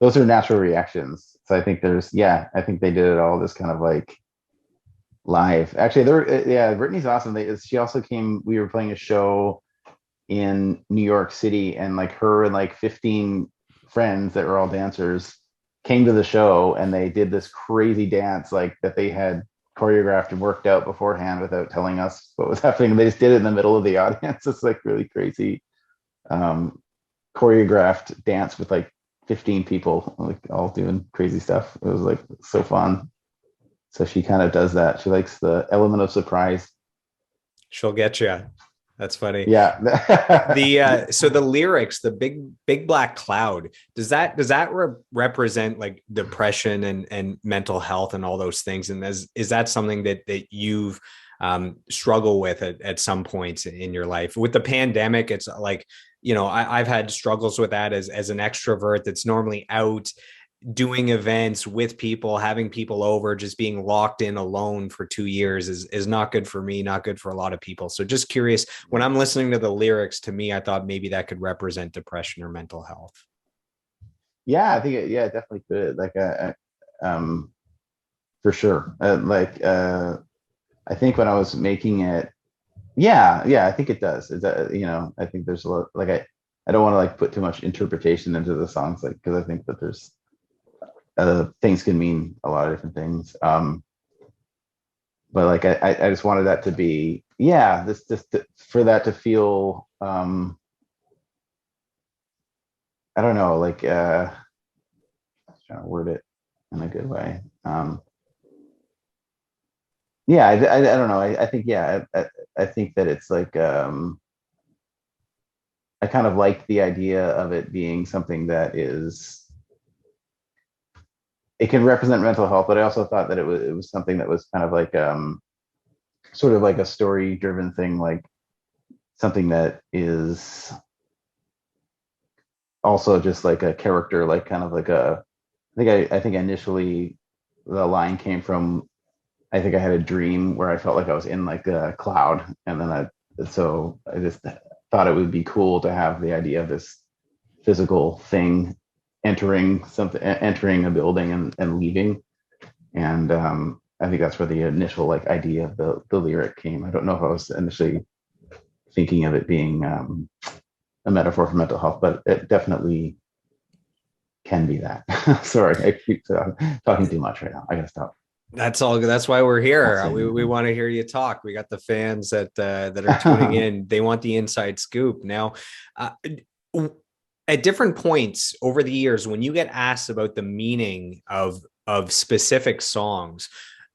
Those are natural reactions. So I think I think they did it all just kind of like live. Actually, yeah, Brittany's awesome. She also came, we were playing a show in New York City, and like her and like 15 friends that were all dancers came to the show, and they did this crazy dance like that they had choreographed and worked out beforehand without telling us what was happening. They just did it in the middle of the audience. It's like really crazy um, choreographed dance with like 15 people like all doing crazy stuff. It was like so fun. So she kind of does that. She likes the element of surprise. She'll get you. That's funny. Yeah. So the lyrics, the big black cloud, does that represent like depression and mental health and all those things? And is that something that you've struggled with at some points in your life? With the pandemic, it's like, I've had struggles with that as an extrovert that's normally out doing events with people, having people over. Just being locked in alone for 2 years is not good for me, not good for a lot of people. So just curious, when I'm listening to the lyrics, to me, I thought maybe that could represent depression or mental health. Yeah, I think it definitely could. Like, for sure. I think when I was making it, yeah, I think it does. I think there's a lot. Like, I don't want to like put too much interpretation into the songs, like because I think that there's things can mean a lot of different things. But like, I just wanted that to be, yeah, this just for that to feel, I don't know, like, I was trying to word it in a good way. Yeah, I don't know. I think, yeah, I think that it's like, I kind of like the idea of it being something that it can represent mental health, but I also thought that it was something that was kind of like, sort of like a story driven thing, like something that is also just like a character, like kind of like I think initially the line came from, I think I had a dream where I felt like I was in like a cloud, and then I just thought it would be cool to have the idea of this physical thing entering a building and leaving. And I think that's where the initial like idea of the lyric came. I don't know if I was initially thinking of it being a metaphor for mental health, but it definitely can be that. Sorry, I keep talking too much right now. I gotta stop. That's all. That's why we're here. Saying We want to hear you talk. We got the fans that are tuning anything. in. They want the inside scoop. Now, uh, at different points over the years, when you get asked about the meaning of specific songs,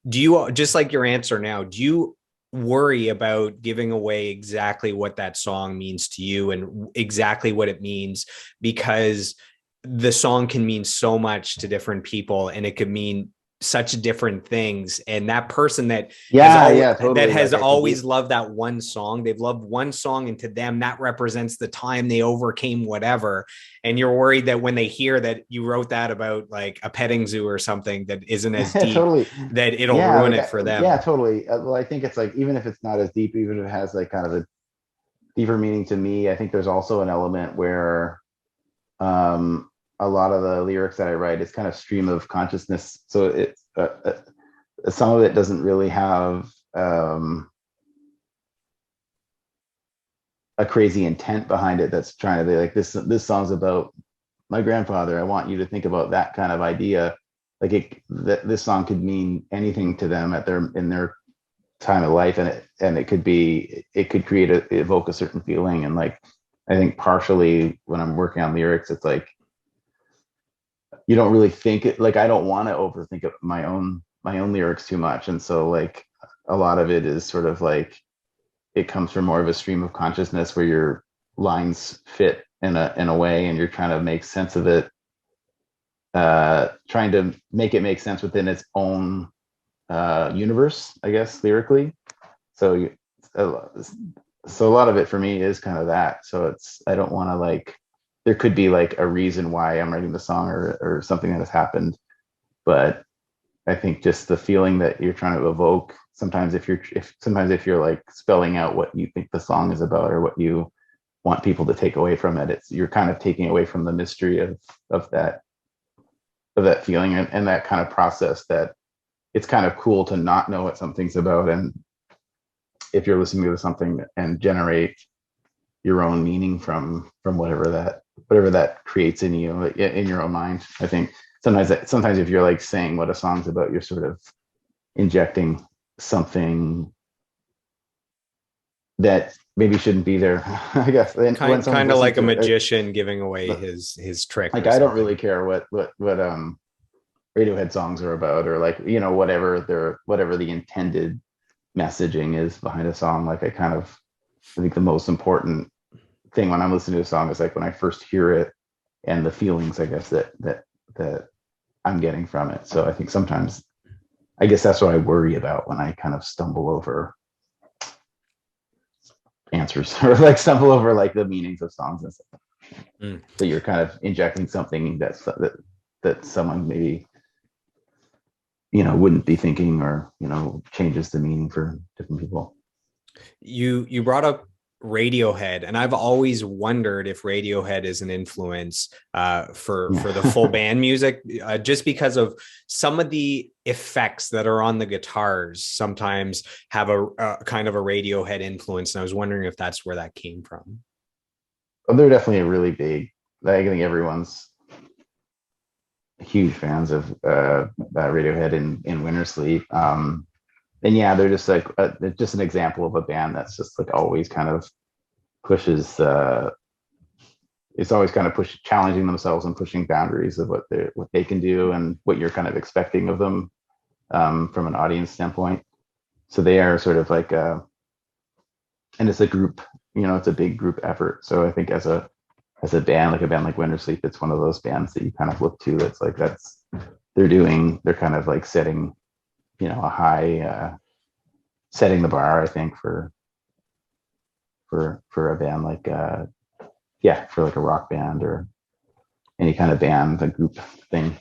do you, just like your answer now, do you worry about giving away exactly what that song means to you and exactly what it means? Because the song can mean so much to different people, and it could mean such different things. And that person Yeah, that totally. has Like I think always loved that one song, they've loved one song, and to them that represents the time they overcame whatever. And you're worried that when they hear that you wrote that about like a petting zoo or something that isn't as deep, totally. that it'll Yeah, ruin like it for yeah, them. totally. Well, I think it's like even if it's not as deep, even if it has like kind of a deeper meaning to me, I think there's also an element where um a lot of the lyrics that I write is kind of stream of consciousness. So it's some of it doesn't really have a crazy intent behind it that's trying to be like this song's about my grandfather. I want you to think about that kind of idea. Like this song could mean anything to them in their time of life, and it could evoke a certain feeling. And like I think partially when I'm working on lyrics, it's like you don't really think it, like I don't want to overthink it, my own lyrics too much. And so like a lot of it is sort of like it comes from more of a stream of consciousness where your lines fit in a way, and you're trying to make sense of it, trying to make it make sense within its own universe, I guess, lyrically. So so a lot of it for me is kind of that. So I don't want to like there could be like a reason why I'm writing the song, or something that has happened. But I think just the feeling that you're trying to evoke, sometimes if you're like spelling out what you think the song is about or what you want people to take away from it, you're kind of taking away from the mystery of that of that feeling, and that kind of process, that it's kind of cool to not know what something's about. And if you're listening to something and generate your own meaning from whatever that creates in you, in your own mind. I think sometimes if you're like saying what a song's about, you're sort of injecting something that maybe shouldn't be there. I guess. And when someone's Kind of listening like a to it, magician giving away his trick like or I don't something. really care what Radiohead songs are about, or like, whatever the intended messaging is behind a song. Like I think the most important thing when I'm listening to a song is like when I first hear it, and the feelings, I guess, that I'm getting from it. So I think sometimes, I guess that's what I worry about when I kind of stumble over answers or like stumble over like the meanings of songs and stuff. Mm. So you're kind of injecting something that someone maybe, wouldn't be thinking, or changes the meaning for different people. You brought up Radiohead, and I've always wondered if Radiohead is an influence for the full band music, just because of some of the effects that are on the guitars sometimes have a kind of a Radiohead influence, and I was wondering if that's where that came from. Well, they're definitely a really big. I think everyone's huge fans of Radiohead in Wintersleep. And yeah, they're just like just an example of a band that's just like always kind of pushes. It's always kind of challenging themselves and pushing boundaries of what they can do and what you're kind of expecting of them, from an audience standpoint. So they are sort of like and it's a group. It's a big group effort. So I think as a band, like a band like Wintersleep, it's one of those bands that you kind of look to. It's like they're kind of like setting, a high, setting the bar, I think, for a band like, for like a rock band or any kind of band, a group thing.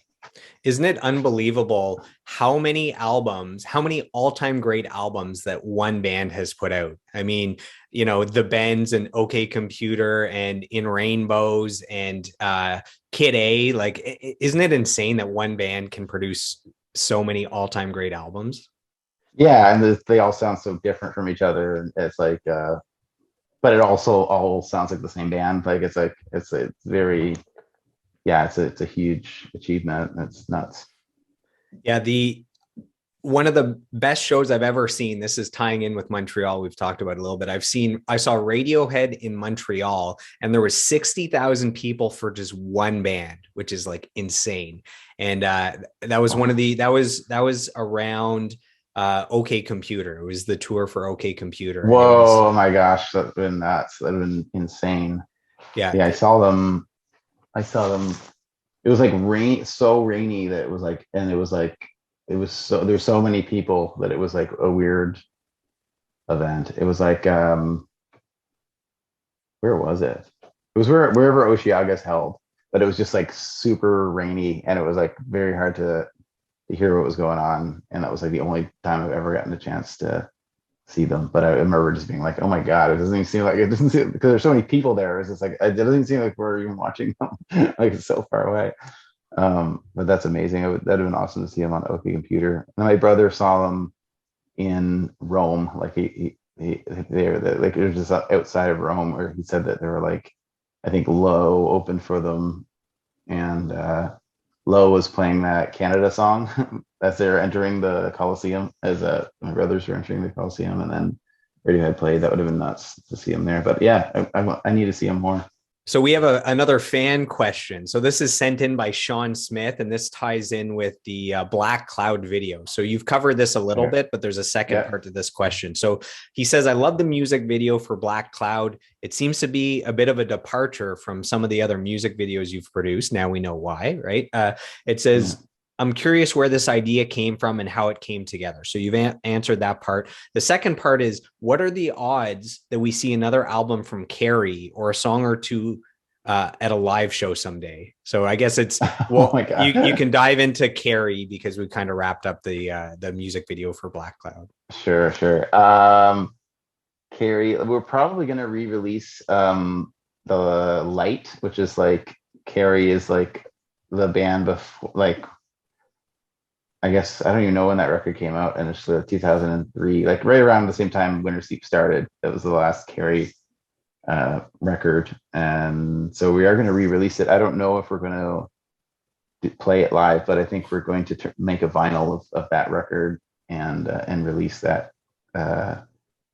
Isn't it unbelievable how many all-time great albums that one band has put out? I mean, the Bends and OK Computer and In Rainbows and Kid A. Like, isn't it insane that one band can produce so many all-time great albums? Yeah, and they all sound so different from each other. And it's like, but it also all sounds like the same band. Like it's very, yeah, it's a huge achievement. It's nuts. Yeah, the one of the best shows I've ever seen. This is tying in with Montreal. We've talked about it a little bit. I saw Radiohead in Montreal, and there was 60,000 people for just one band, which is like insane. And that was that was around OK Computer. It was the tour for OK Computer, and it was, Whoa, oh my gosh, that's been nuts. That'd been insane. yeah. Yeah, I saw them. I saw them. It was like so rainy that it was like, and it was so there's so many people that it was like a weird event. It was like, where was it? It was wherever Oceaga's held, but it was just like super rainy, and it was like very hard to hear what was going on. And that was like the only time I've ever gotten a chance to see them. But I remember just being like, oh my God, it doesn't seem, because there's so many people there. It's just like, it doesn't seem like we're even watching them. Like it's so far away. But that's amazing. That'd have been awesome to see him on OK Computer. And my brother saw them in Rome. Like they were like, it was just outside of Rome, where he said that they were like, I think Low opened for them, and Low was playing that Canada song as they were entering the Coliseum, as my brothers were entering the Coliseum, and then Radiohead played. That would have been nuts to see him there. But yeah, I need to see him more. So we have another fan question. So this is sent in by Sean Smith, and this ties in with the Black Cloud video. So you've covered this a little bit, but there's a second part to this question. So he says, I love the music video for Black Cloud. It seems to be a bit of a departure from some of the other music videos you've produced. Now we know why, right? It says, I'm curious where this idea came from and how it came together. So you've answered that part. The second part is, what are the odds that we see another album from Carrie or a song or two at a live show someday. So I guess it's, Oh my well, you God. can dive into Carrie because we kind of wrapped up the music video for Black Cloud. Sure, sure. Carrie, we're probably gonna re-release the Light, which is like Carrie is like the band before, like I guess I don't even know when that record came out, and it's 2003, like right around the same time Wintersleep started. That was the last Carrie record, and so we are going to re-release it. I don't know if we're going to play it live, but I think we're going to make a vinyl of that record and release that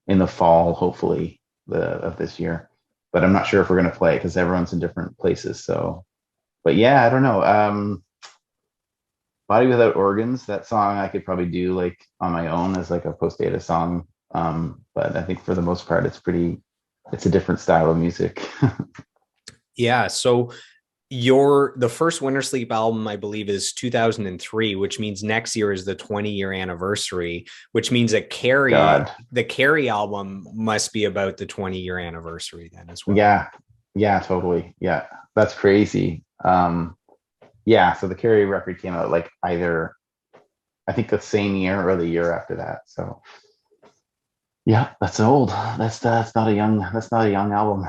in the fall, hopefully, of this year. But I'm not sure if we're going to play it because everyone's in different places. So, but yeah, I don't know. Body Without Organs, that song I could probably do like on my own as like a Postdata song. But I think for the most part, it's a different style of music. Yeah. So the first Wintersleep album, I believe, is 2003, which means next year is the 20-year anniversary, which means that God. the Carrie album must be about the 20-year anniversary then as well. Yeah. Yeah, totally. Yeah. That's crazy. Yeah, so the Carrie record came out like either I think the same year or the year after that. So yeah, that's old. That's not a young album.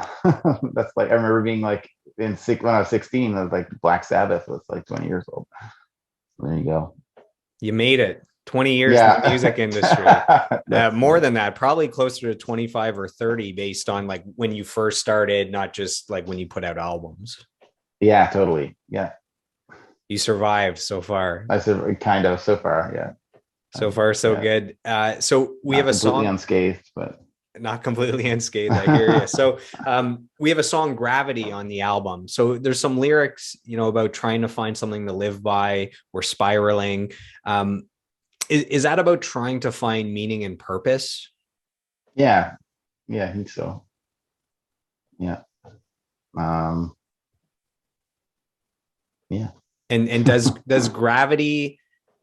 That's like I remember being like when I was 16, I was like Black Sabbath was like 20 years old. There you go. You made it. 20 years in the music industry. Yeah. More than that, probably closer to 25 or 30 based on like when you first started, not just like when you put out albums. Yeah, totally. Yeah. You survived so far. I said kind of so far, yeah. So far, so Yeah. good. So we Not have a completely song, unscathed, but not completely unscathed. I hear you. So we have a song, Gravity, on the album. So there's some lyrics, about trying to find something to live by or spiraling. Is that about trying to find meaning and purpose? yeah. Yeah, I think so. Yeah. Um, yeah. And does gravity,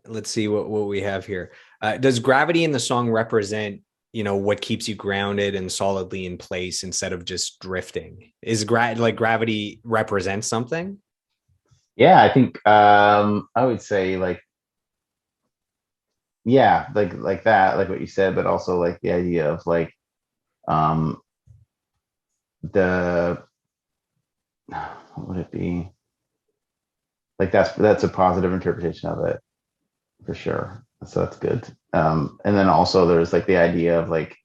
let's see what we have here. Does gravity in the song represent, what keeps you grounded and solidly in place instead of just drifting? Is like gravity represents something? Yeah, I think I would say like yeah, like that, like what you said, but also like the idea of like um the what would it be? Like that's a positive interpretation of it for sure. So that's good. And then also there's like the idea of like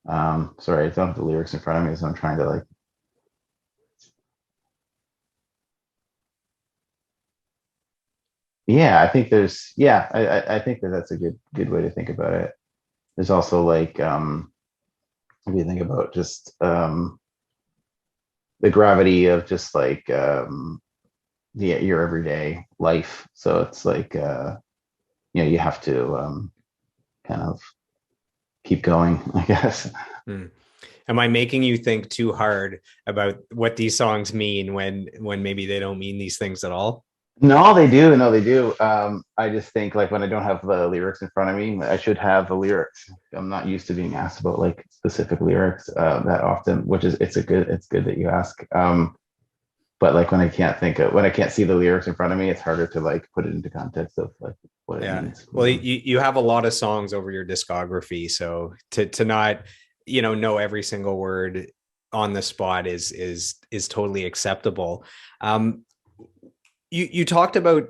sorry, I don't have the lyrics in front of me, so I'm trying to like yeah, I think there's yeah, I think that's a good way to think about it. There's also like if you think about just the gravity of just like your everyday life. So it's like you have to kind of keep going, I guess. Hmm. Am I making you think too hard about what these songs mean when maybe they don't mean these things at all? No, they do. No, they do. I just think like when I don't have the lyrics in front of me, I should have the lyrics. I'm not used to being asked about like specific lyrics that often, which is it's good that you ask. But like when I can't see the lyrics in front of me, it's harder to like put it into context of like what it Yeah. means. Well, you have a lot of songs over your discography, so to not, know every single word on the spot is totally acceptable. Um, you talked about,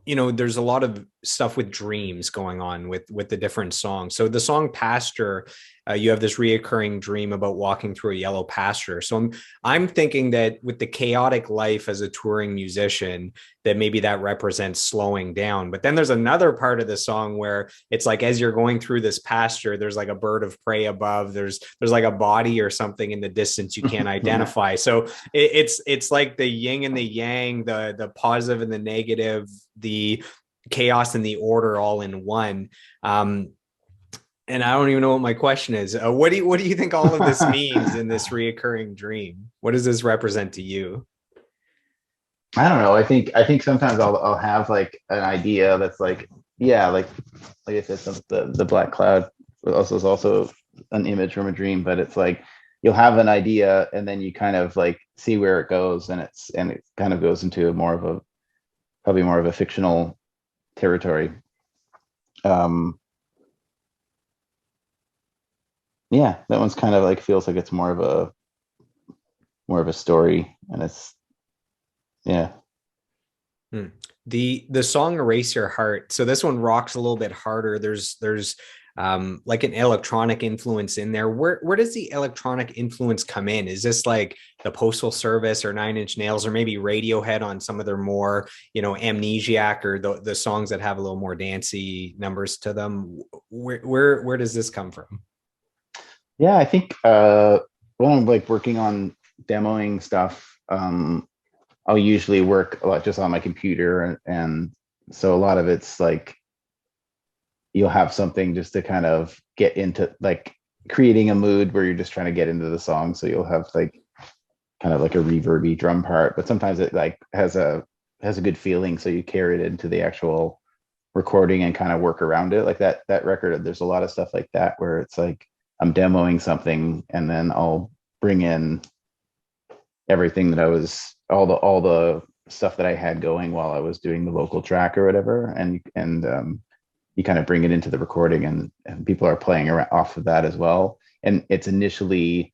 there's a lot of stuff with dreams going on with the different songs. So the song Pasture, you have this reoccurring dream about walking through a yellow pasture. So I'm thinking that with the chaotic life as a touring musician, that maybe that represents slowing down. But then there's another part of the song where it's like as you're going through this pasture, there's like a bird of prey above, there's like a body or something in the distance you can't identify. Yeah. So it's like the yin and the yang, the positive and the negative, the chaos and the order all in one. And I don't even know what my question is. What do you think all of this means in this reoccurring dream? What does this represent to you? I don't know. I think sometimes I'll have like an idea that's like yeah, like I said, the black cloud also is also an image from a dream, but it's like you'll have an idea and then you kind of like see where it goes, and it kind of goes into more of a, probably more of a fictional territory. Um, yeah, that one's kind of like feels like it's more of a story, and it's yeah. Hmm. The song Erase Your Heart. So this one rocks a little bit harder. There's like an electronic influence in there. Where does the electronic influence come in? Is this like the Postal Service or Nine Inch Nails or maybe Radiohead on some of their more, Amnesiac, or the songs that have a little more dancey numbers to them? Where does this come from? Yeah, I think when I'm like working on demoing stuff, I'll usually work a lot just on my computer, and so a lot of it's like you'll have something just to kind of get into, like creating a mood where you're just trying to get into the song. So you'll have like kind of like a reverby drum part, but sometimes it like has a good feeling, so you carry it into the actual recording and kind of work around it. Like that record, there's a lot of stuff like that where it's like I'm demoing something and then I'll bring in everything that I was, all the stuff that I had going while I was doing the vocal track or whatever, and you kind of bring it into the recording, and people are playing around off of that as well. And it's initially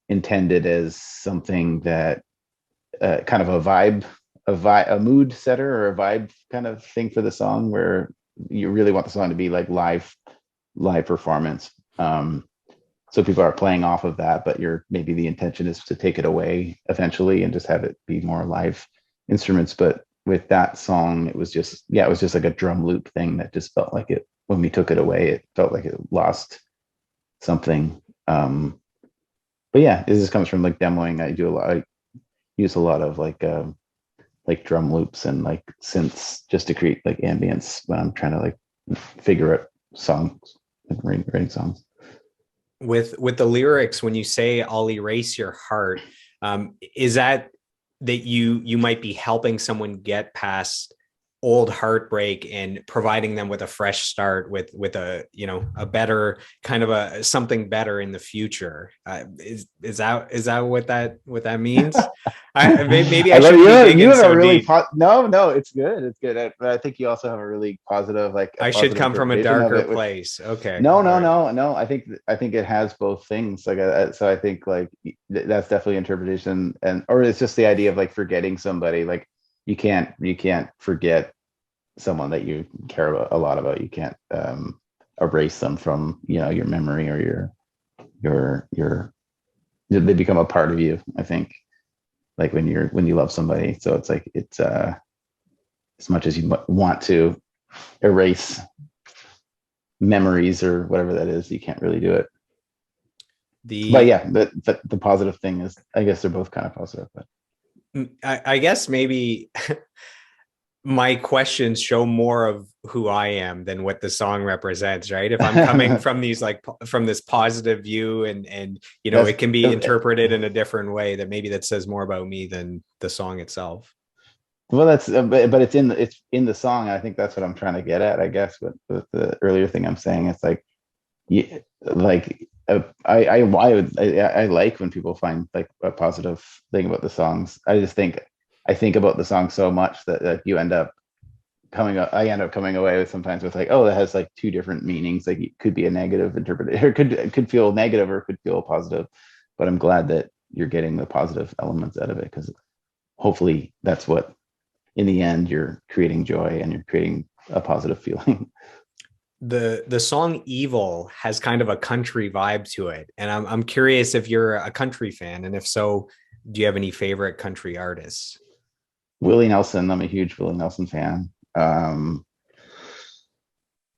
intended as something that kind of a mood setter or a vibe kind of thing for the song, where you really want the song to be like live performance. So people are playing off of that, but maybe the intention is to take it away eventually and just have it be more live instruments. But with that song, it was just like a drum loop thing that just felt like it, when we took it away, it felt like it lost something. But yeah, this comes from like demoing. I use a lot of like drum loops and like synths just to create like ambience when I'm trying to like figure out songs, like writing songs. With the lyrics, when you say I'll erase your heart, is that you might be helping someone get past old heartbreak and providing them with a fresh start, with a better kind of a something better in the future? Is that what that means? Maybe I I love shouldn't be you digging have a so really deep. no, it's good, but I think you also have a really positive, like a I should positive come from a interpretation of darker it, which place. Okay. no, All no, right. no, no. I think it has both things. Like, so I think like that's definitely interpretation, and or it's just the idea of like forgetting somebody. Like you can't forget someone that you care about a lot about. You can't erase them from your memory or your they become a part of you. I think like when you love somebody, so it's like it's as much as you want to erase memories or whatever that is, you can't really do it. But The yeah, the positive thing is, I guess they're both kind of positive. But I guess maybe my questions show more of who I am than what the song represents, right? If I'm coming from these like from this positive view, and that's it can be interpreted in a different way, that maybe that says more about me than the song itself. well, that's but it's in the song. I think that's what I'm trying to get at, I guess, with the earlier thing I'm saying. It's like, yeah, like I like when people find like a positive thing about the songs. I think about the song so much that you end up I end up coming away with sometimes with like, oh, that has like two different meanings. Like it could be a negative interpretation, or it could feel negative, or it could feel positive. But I'm glad that you're getting the positive elements out of it, because hopefully that's what, in the end, you're creating joy and you're creating a positive feeling. The song Evil has kind of a country vibe to it, and I'm curious if you're a country fan, and if so, do you have any favorite country artists? Willie Nelson, I'm a huge Willie Nelson fan.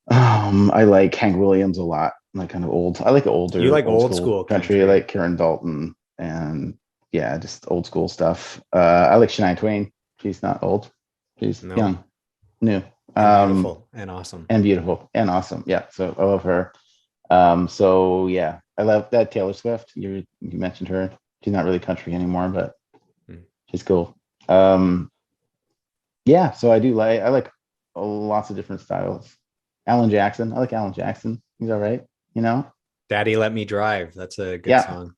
I like Hank Williams a lot. Like kind of old. I like You older, like old old school school country. I country? like Karen Dalton, and yeah, just old school stuff. I like Shania Twain. She's not old. She's No. young, new, And um, beautiful and awesome. and beautiful and awesome. Yeah, so I love her. So yeah, I love that Taylor Swift. You mentioned her. She's not really country anymore, but Mm. she's cool. Um, yeah, so I like lots of different styles. Alan Jackson. I like Alan Jackson. He's all right, you know? Daddy Let Me Drive. That's a good Yeah. song.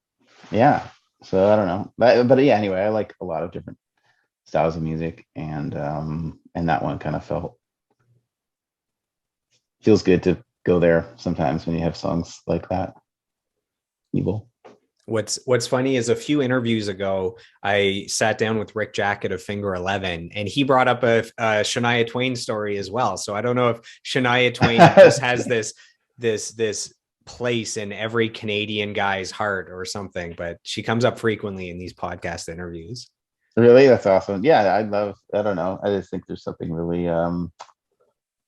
Yeah. So I don't know, but yeah. Anyway, I like a lot of different styles of music, and that one kind of feels good to go there sometimes when you have songs like that. Evil. What's funny is a few interviews ago, I sat down with Rick Jacket of Finger 11, and he brought up a Shania Twain story as well. So I don't know if Shania Twain just has this place in every Canadian guy's heart or something, but she comes up frequently in these podcast interviews. Really, that's awesome. Yeah, I don't know, I just think there's something really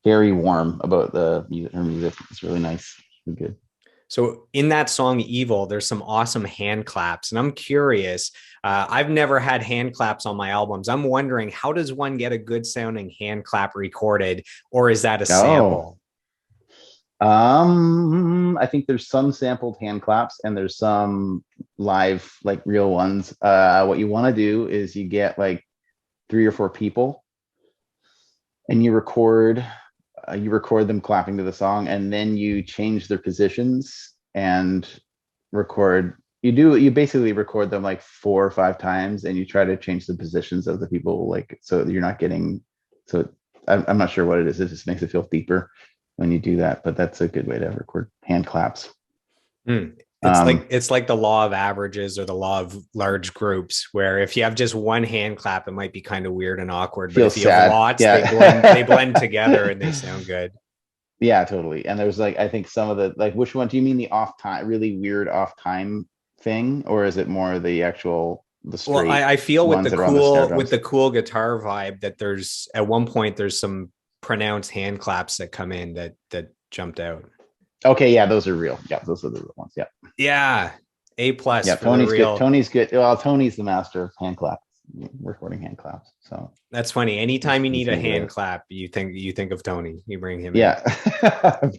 very warm about the music. Her music, it's really nice and good. So in that song Evil, there's some awesome hand claps. And I'm curious, I've never had hand claps on my albums. I'm wondering, how does one get a good sounding hand clap recorded, or is that a Oh, sample? I think there's some sampled hand claps and there's some live, like real ones. What you want to do is you get like 3 or 4 people and you record them clapping to the song, and then you change their positions and you basically record them like 4 or 5 times, and you try to change the positions of the people, like, so you're not getting, so I'm not sure what it is. It just makes it feel deeper when you do that, but that's a good way to record hand claps. Hmm. um It's like the law of averages or the law of large groups, where if you have just one hand clap, it might be kind of weird and awkward. But Feels if you have sad, lots, they yeah. blend together and they sound good. Yeah, totally. And there's like, I think some of the, like, which one do you mean, the off time, really weird off time thing, or is it more the actual, the Well, straight I feel ones that are on the snare with drums? the cool guitar vibe that there's at one point there's some pronounced hand claps that come in that jumped out. Okay, yeah, those are real. Yeah, those are the real ones. Yeah, Yeah, A plus yeah. for the Tony's good. real. Tony's good. Well, Tony's the master of hand claps, recording hand claps. So That's funny. Anytime you need he's a really good at hand it. clap, you think of Tony. You bring him in. Yeah.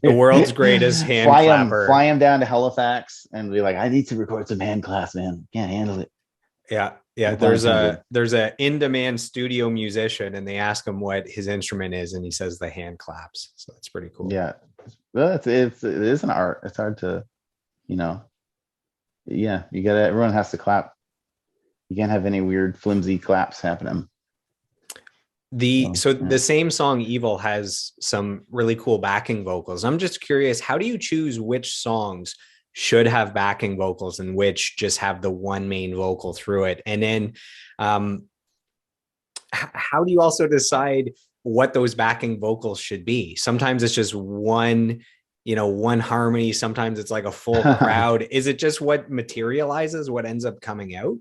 The world's greatest hand Fly clapper. him down to Halifax and be like, I need to record some hand claps, man. Can't handle it. Yeah, yeah. No pun intended. There's a in-demand studio musician, and they ask him what his instrument is, and he says the hand claps. So that's pretty cool. Yeah. Well, it is an art. It's hard to, you know, yeah, you gotta, everyone has to clap. You can't have any weird flimsy claps happening. So yeah. The same song Evil has some really cool backing vocals. I'm just curious, how do you choose which songs should have backing vocals and which just have the one main vocal through it? And then um, how do you also decide what those backing vocals should be? Sometimes it's just one, one harmony. Sometimes it's like a full crowd. Is it just what materializes, what ends up coming out?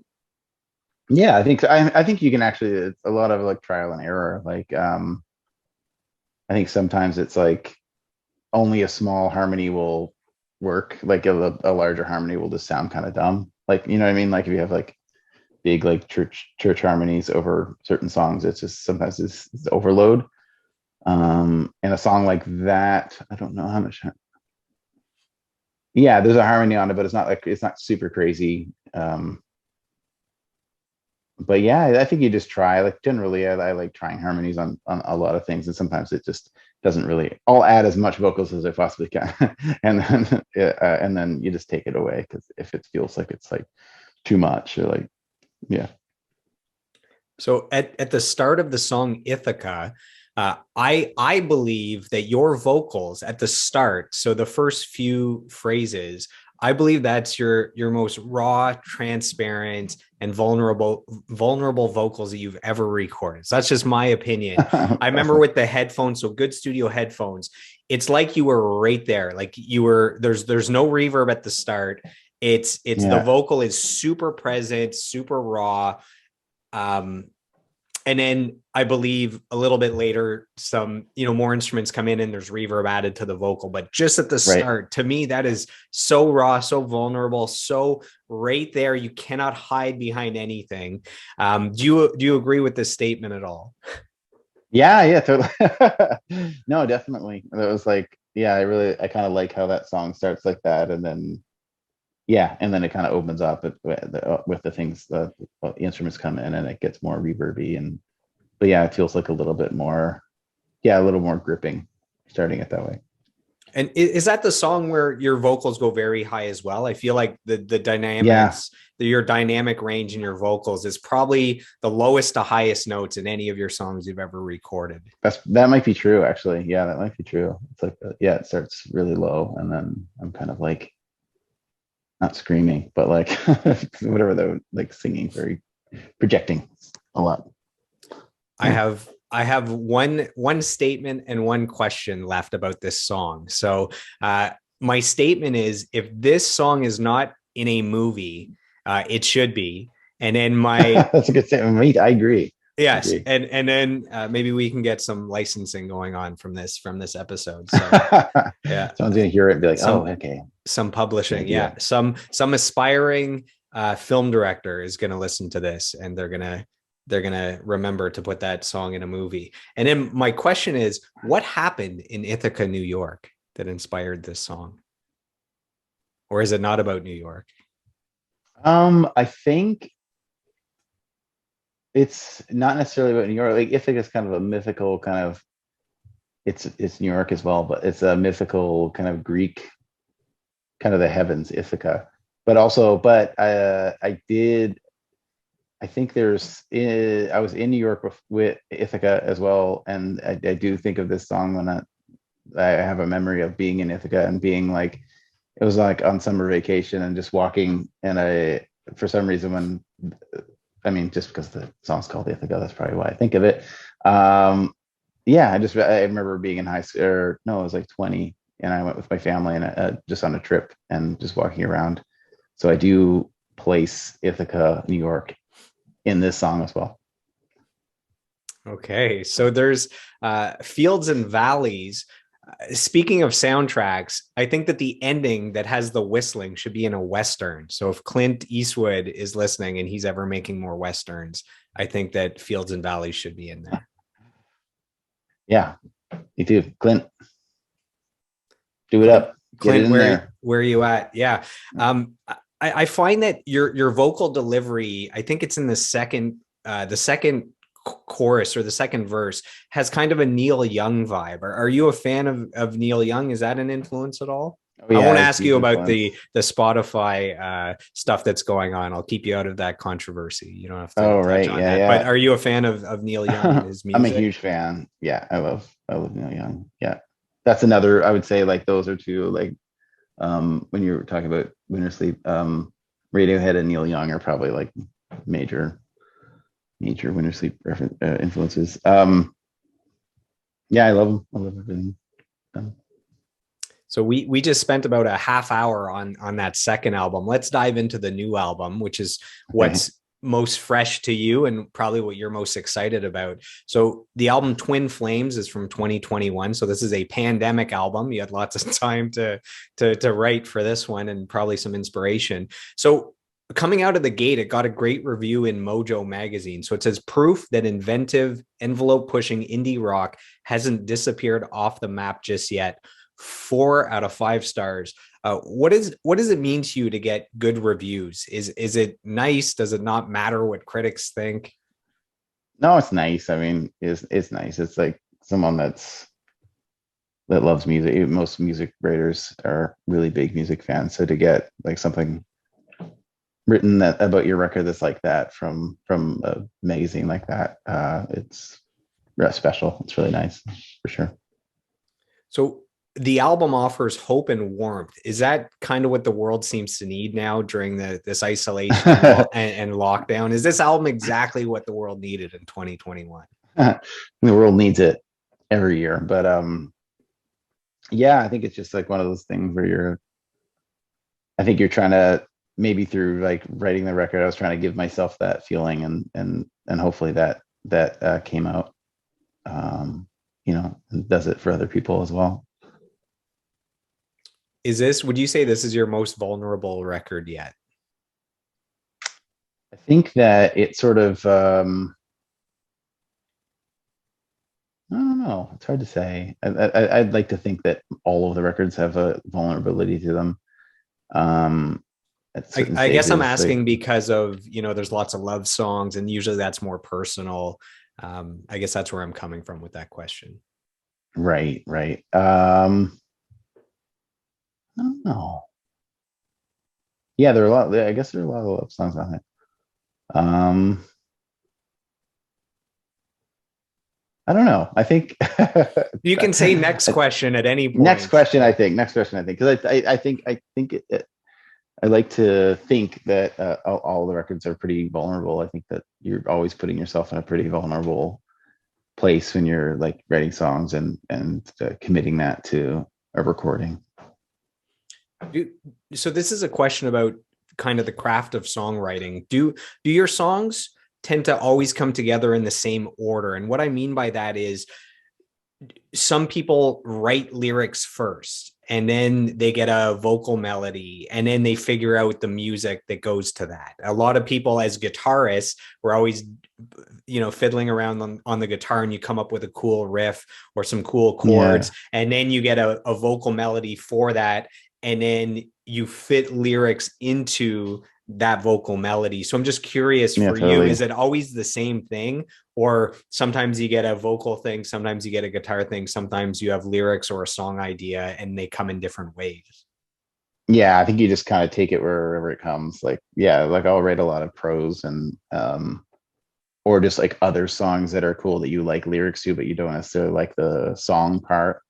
Yeah, I think you can actually, it's a lot of like trial and error. Like I think sometimes it's like only a small harmony will work. Like a larger harmony will just sound kind of dumb. Like, you know what I mean? Like if you have like big like church harmonies over certain songs, it's just sometimes it's overload. And a song like that, I don't know how much. Yeah, there's a harmony on it, but it's not super crazy. But yeah, I think you just try. Like generally, I like trying harmonies on a lot of things, and sometimes it just doesn't really. I'll add as much vocals as I possibly can, and then you just take it away, because if it feels like it's like too much, or like, yeah. So at the start of the song Ithaca, I believe that your vocals at the start, so the first few phrases, I believe that's your most raw, transparent, and vulnerable vocals that you've ever recorded. So that's just my opinion. I remember Awesome. with the headphones, so good studio headphones, it's like you were right there. Like you were there's no reverb at the start. It's the Yeah. vocal is super present, super raw. Um, and then I believe a little bit later, some, more instruments come in and there's reverb added to the vocal. But just at the Right. start, to me, that is so raw, so vulnerable, so right there. You cannot hide behind anything. Do you agree with this statement at all? Yeah. Yeah. Totally. No, definitely. It was like, yeah, I kind of like how that song starts like that, and then yeah, and then it kind of opens up with the things, the instruments come in, and it gets more reverby, and but yeah, it feels like a little bit more, yeah, a little more gripping starting it that way. And is that the song where your vocals go very high as well? I feel like the Yeah, dynamics, your dynamic range in your vocals is probably the lowest to highest notes in any of your songs you've ever recorded. that might be true actually. Yeah, that might be true. It's like yeah, it starts really low and then I'm kind of like not screaming, but like whatever the like singing, very projecting a lot. I have I have one statement and one question left about this song. So my statement is, if this song is not in a movie, it should be. And then my That's a good statement. I agree. I yes, agree. and then maybe we can get some licensing going on from this episode. So yeah, Someone's gonna hear it and be like, "Oh, some okay, some good publishing. Yeah, idea." some aspiring film director is going to listen to this, and they're gonna remember to put that song in a movie. And then my question is, what happened in Ithaca, New York, that inspired this song, or is it not about New York? I think it's not necessarily about New York. Like Ithaca is kind of a mythical kind of. It's New York as well, but it's a mythical kind of Greek, kind of the heavens, Ithaca. But I did. I think I was in New York with Ithaca as well, and I do think of this song when I have a memory of being in Ithaca and being like, it was like on summer vacation and just walking, and for some reason, I mean, just because the song's called Ithaca, that's probably why I think of it. Um, yeah, I remember being in high school, or no, I was like 20, and I went with my family and just on a trip and just walking around. So I do place Ithaca, New York, in this song as well. Okay, so there's Fields and Valleys. Speaking of soundtracks, I think that the ending that has the whistling should be in a Western. So if Clint Eastwood is listening and he's ever making more Westerns, I think that Fields and Valleys should be in there. Yeah, you do, Clint. Do it Clint, up. Get it Clint, in there. where are you at? Yeah. I find that your vocal delivery, I think it's in the second chorus or the second verse, has kind of a Neil Young vibe. Are you a fan of Neil Young? Is that an influence at all? Oh I yeah, won't it's ask huge you about influence. the Spotify stuff that's going on. I'll keep you out of that controversy. You don't have to Oh touch right, on yeah, that. But yeah. are you a fan of Neil Young and his I'm a music? huge fan. Yeah, I love Neil Young. Yeah, that's another. I would say like those are two like when you were talking about Wintersleep, Radiohead and Neil Young are probably like major Wintersleep influences. Yeah, I love them. I love everything. So we just spent about a half hour on that second album. Let's dive into the new album, which is Okay. what's most fresh to you and probably what you're most excited about. So the album Twin Flames is from 2021. So this is a pandemic album. You had lots of time to write for this one and probably some inspiration. So coming out of the gate, it got a great review in Mojo magazine. So it says proof that inventive, envelope pushing indie rock hasn't disappeared off the map just yet. 4 out of 5 stars. What does it mean to you to get good reviews? Is it nice? Does it not matter what critics think? No, it's nice. I mean, it's nice. It's like someone that loves music. Most music writers are really big music fans. So to get like something written that about your record that's like that from a magazine like that, it's special. It's really nice for sure. So the album offers hope and warmth. Is that kind of what the world seems to need now during this isolation and lockdown? Is this album exactly what the world needed in 2021? The world needs it every year, but yeah, I think it's just like one of those things where I think you're trying to, maybe through like writing the record, I was trying to give myself that feeling, and hopefully that came out. And does it for other people as well. Would you say this is your most vulnerable record yet? I think that it sort of I don't know. It's hard to say. I'd like to think that all of the records have a vulnerability to them. At certain I guess I'm stages, like asking because of, there's lots of love songs and usually that's more personal. I guess that's where I'm coming from with that question. right. Oh, yeah, there are a lot. I guess there are a lot of love songs on it. Um, I don't know. I think You can say next question at any next point. question. I think next question. I think because I like to think that all the records are pretty vulnerable. I think that you're always putting yourself in a pretty vulnerable place when you're like writing songs and committing that to a recording. So this is a question about kind of the craft of songwriting. Do your songs tend to always come together in the same order? And what I mean by that is some people write lyrics first and then they get a vocal melody and then they figure out the music that goes to that. A lot of people as guitarists were always fiddling around on the guitar and you come up with a cool riff or some cool chords, and then you get a vocal melody for that, and then you fit lyrics into that vocal melody. So I'm just curious for you, is it always the same thing, or sometimes you get a vocal thing, sometimes you get a guitar thing, sometimes you have lyrics or a song idea and they come in different ways? Yeah, I think you just kind of take it wherever it comes. Like, yeah, like I'll write a lot of prose and or just like other songs that are cool that you like lyrics to, but you don't necessarily like the song part.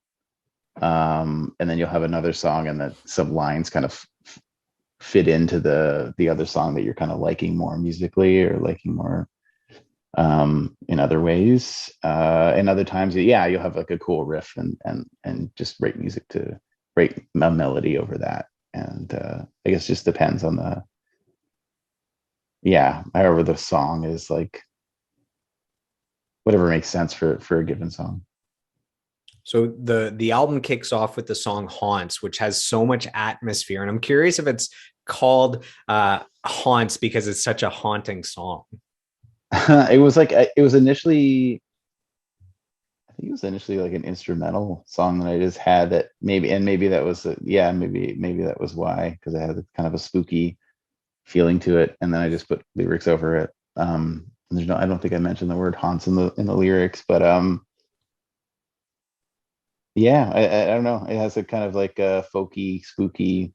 And then you'll have another song and that some lines kind of fit into the other song that you're kind of liking more musically or liking more in other ways. And other times, yeah, you'll have like a cool riff and just write music to write a melody over that. And I guess just depends on however the song is, like whatever makes sense for a given song. So the album kicks off with the song Haunts, which has so much atmosphere. And I'm curious if it's called Haunts because it's such a haunting song. It was initially, I think it was initially like an instrumental song that I just had that maybe that was maybe that was why, because I had kind of a spooky feeling to it, and then I just put lyrics over it. I don't think I mentioned the word haunts in the lyrics, but yeah, I don't know. It has a kind of like a folky, spooky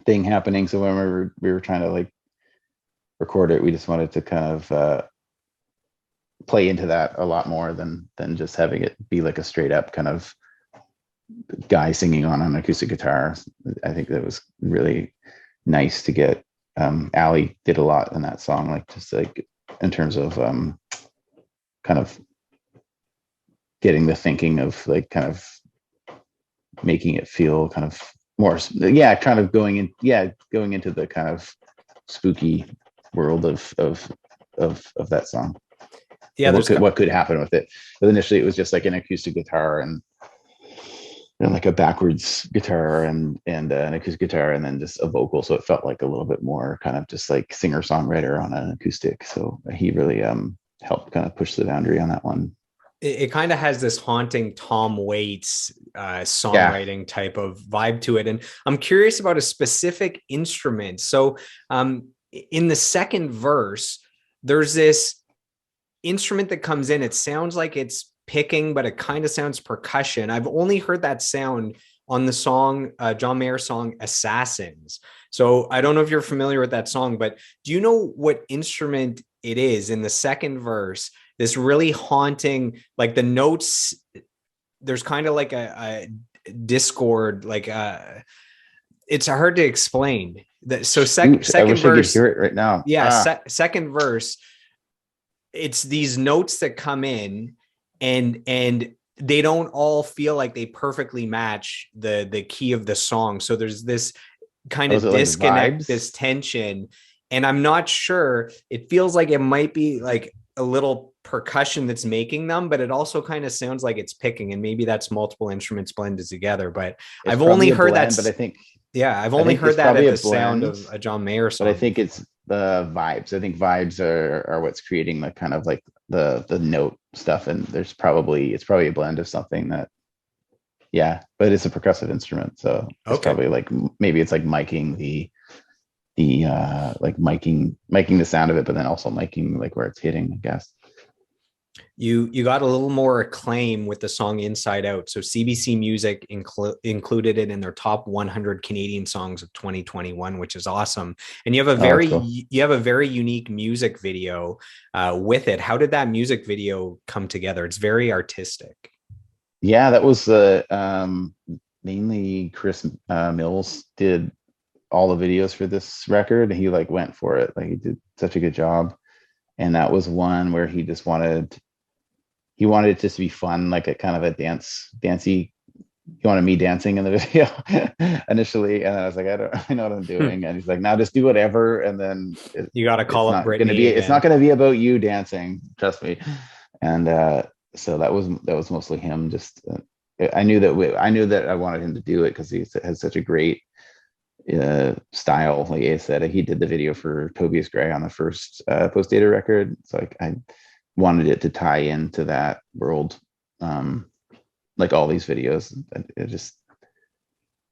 thing happening. So when we were trying to like record it, we just wanted to kind of play into that a lot more than just having it be like a straight up kind of guy singing on an acoustic guitar. I think that was really nice to get. Ali did a lot in that song, like just like in terms of kind of getting the thinking of like kind of making it feel kind of more, kind of going into the kind of spooky world of that song. Yeah, what could happen with it. But initially it was just like an acoustic guitar and like a backwards guitar and an acoustic guitar and then just a vocal, so it felt like a little bit more kind of just like singer songwriter on an acoustic. So he really helped kind of push the boundary on that one. It kind of has this haunting Tom Waits songwriting type of vibe to it. And I'm curious about a specific instrument. So in the second verse, there's this instrument that comes in. It sounds like it's picking, but it kind of sounds percussion. I've only heard that sound on the song, John Mayer song, Assassins. So I don't know if you're familiar with that song, but do you know what instrument it is in the second verse? This really haunting, like the notes, there's kind of like a discord, like it's hard to explain. So second verse, I could hear it right now. Yeah, second verse, it's these notes that come in and they don't all feel like they perfectly match the key of the song. So there's this kind of disconnect, like this tension. And I'm not sure, it feels like it might be like a little percussion that's making them, but it also kind of sounds like it's picking, and maybe that's multiple instruments blended together. But I've only heard that. But I think, I've only heard that at the sound of a John Mayer song. But I think it's the vibes. I think vibes are what's creating the kind of like the note stuff, and it's probably a blend of something that, but it's a percussive instrument, so it's probably like maybe it's like miking the like miking the sound of it, but then also miking like where it's hitting, I guess. You got a little more acclaim with the song Inside Out. So CBC Music included it in their top 100 Canadian songs of 2021, which is awesome. And Oh, that's cool. you have a very unique music video with it. How did that music video come together? It's very artistic. Yeah, that was mainly Chris Mills did all the videos for this record. He like went for it. Like he did such a good job. And that was one where he wanted it just to be fun, like a kind of a dancey. He wanted me dancing in the video initially, and I was like, I know what I'm doing. And he's like, now just do whatever, and then You got to call up Brittany it's not again. gonna be about you dancing, trust me. And so that was mostly him. Just I knew that I wanted him to do it because he has such a great style. Like I said, he did the video for Tobias Gray on the first Postdata record. So like I wanted it to tie into that world, like all these videos. It just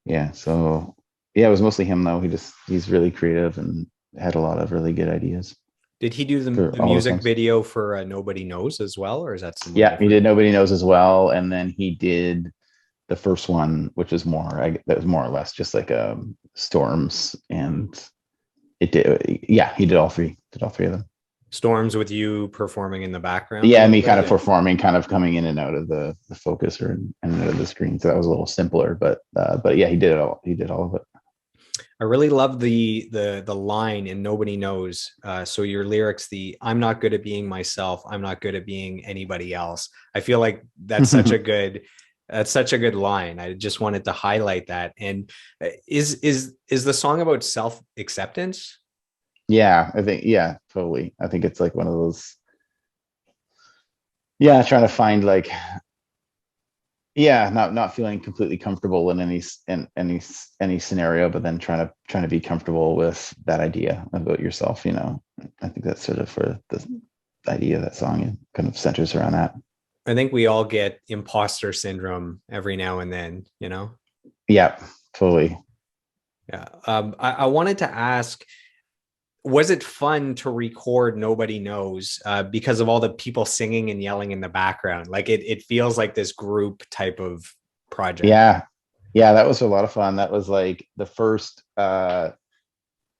yeah. So yeah, it was mostly him though. He's really creative and had a lot of really good ideas Did he do for the all the music songs. video for Nobody Knows as well, or is that someone Yeah, he different? did Nobody Knows as well, and then he did the first one, which was that was more or less just like storms, and it did. Yeah, he did all three. Did all three of them. Storms with you performing in the background a Yeah, little me kind bit. of performing, kind of coming in and out of the focus or in and out of the screen. So that was a little simpler, but yeah, he did it all. He did all of it. I really love the line in Nobody Knows. So your lyrics, the I'm not good at being myself, I'm not good at being anybody else. I feel like that's such a good line. I just wanted to highlight that. And is the song about self acceptance? Yeah, I think yeah, totally. I think it's like one of those. Yeah, trying to find like yeah, not feeling completely comfortable in any scenario, but then trying to be comfortable with that idea about yourself. You know, I think that's sort of for the idea of that song. It kind of centers around that. I think we all get imposter syndrome every now and then, you know? Yeah, totally. Yeah. I wanted to ask, was it fun to record Nobody Knows because of all the people singing and yelling in the background? Like it feels like this group type of project. Yeah, yeah, that was a lot of fun. That was like the first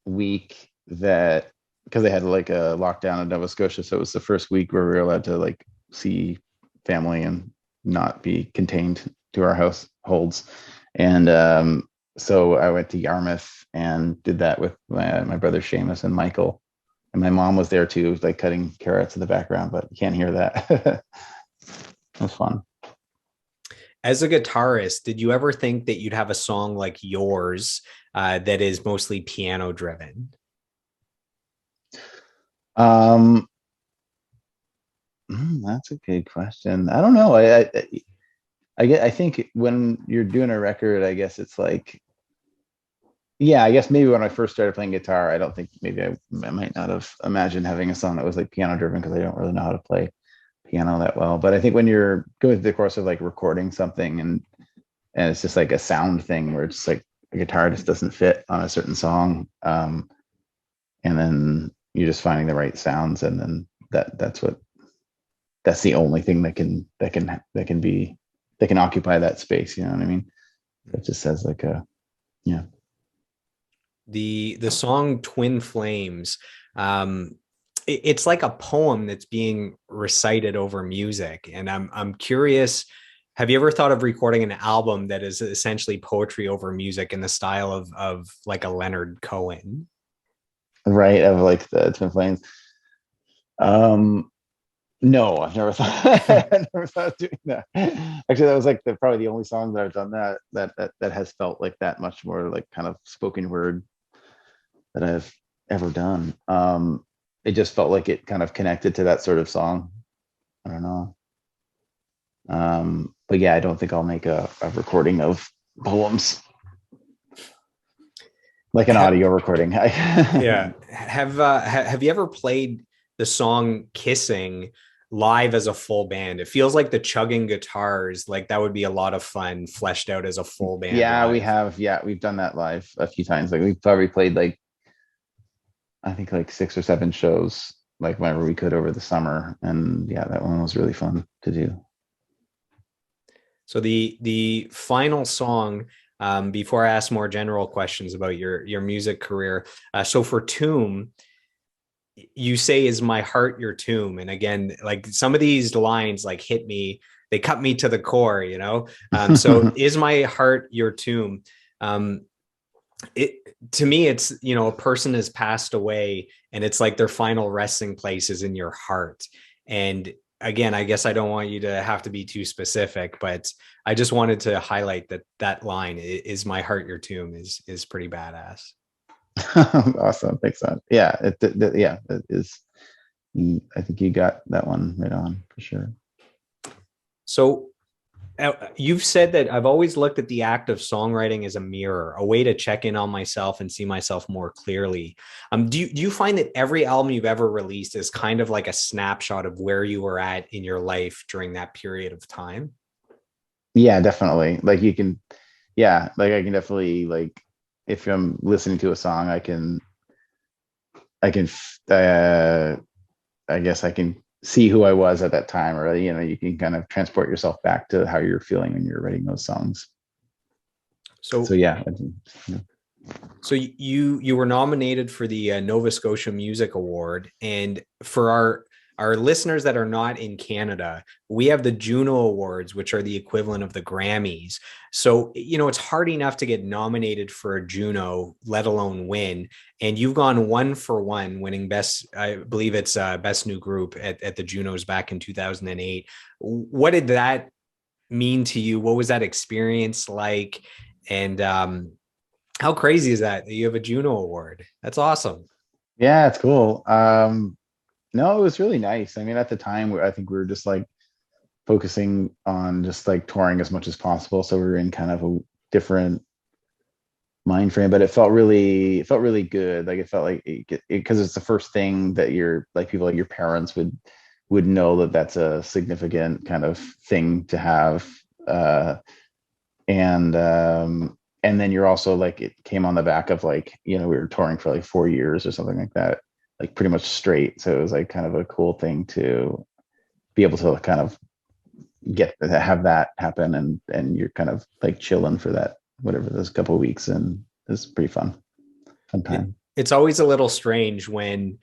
week that because they had like a lockdown in Nova Scotia, so it was the first week where we were allowed to like see family and not be contained to our households. And so I went to Yarmouth and did that with my brother Seamus and Michael. And my mom was there too, like cutting carrots in the background, but you can't hear that. It was fun. As a guitarist, did you ever think that you'd have a song like yours that is mostly piano driven? Um, that's a good question. I don't know. I think when you're doing a record, I guess it's like, yeah, I guess maybe when I first started playing guitar, I don't think maybe I might not have imagined having a song that was like piano driven because I don't really know how to play piano that well. But I think when you're going through the course of like recording something and it's just like a sound thing where it's like a guitar just doesn't fit on a certain song, and then you're just finding the right sounds, and then that's the only thing that can occupy that space. You know what I mean? It just says like a yeah. The song Twin Flames, it's like a poem that's being recited over music. And I'm curious, have you ever thought of recording an album that is essentially poetry over music in the style of like a Leonard Cohen? Right, of like the Twin Flames. Um, no, I've never thought I never thought of doing that. Actually, that was like probably the only song that I've done that has felt like that much more like kind of spoken word that I've ever done. It just felt like it kind of connected to that sort of song. I don't know. But yeah, I don't think I'll make a recording of poems, like an Have, audio recording. yeah. Have you ever played the song Kissing live as a full band? It feels like the chugging guitars, like that would be a lot of fun fleshed out as a full band Yeah, we live. have. Yeah, we've done that live a few times. Like we've probably played like I think like 6 or 7 shows like whenever we could over the summer. And yeah, that one was really fun to do. So the final song, before I ask more general questions about your music career. So for Tomb, you say, "Is my heart your tomb?" And again, like some of these lines like hit me, they cut me to the core, you know. So is my heart your tomb? Um, it to me, it's, you know, a person has passed away, and it's like their final resting place is in your heart. And again, I guess I don't want you to have to be too specific, but I just wanted to highlight that that line, "Is my heart your tomb," is pretty badass. Awesome. Thanks, son. Yeah, yeah, it is. I think you got that one right on for sure. So you've said that I've always looked at the act of songwriting as a mirror, a way to check in on myself and see myself more clearly. Do you find that every album you've ever released is kind of like a snapshot of where you were at in your life during that period of time? Yeah, definitely. Like you can, yeah, like I can definitely like if I'm listening to a song, I can, I guess I can see who I was at that time, or you know, you can kind of transport yourself back to how you're feeling when you're writing those songs. So So yeah, So you were nominated for the Nova Scotia Music Award, and for our listeners that are not in Canada, we have the Juno Awards, which are the equivalent of the Grammys. So, you know, it's hard enough to get nominated for a Juno, let alone win. And you've gone one for one, winning best, I believe it's best new group at the Junos back in 2008. What did that mean to you? What was that experience like? And how crazy is that you have a Juno Award? That's awesome. yeah, it's cool. No, it was really nice. I mean, at the time, I think we were just like focusing on just like touring as much as possible. So we were in kind of a different mind frame, but it felt really good. Like it felt like because it's the first thing that your like people like your parents would know that that's a significant kind of thing to have. And then you're also like it came on the back of like, you know, we were touring for like 4 years or something like that, like pretty much straight. So it was like kind of a cool thing to be able to kind of get to have that happen, and you're kind of like chilling for that whatever those couple of weeks, and it's pretty fun time. It's always a little strange when,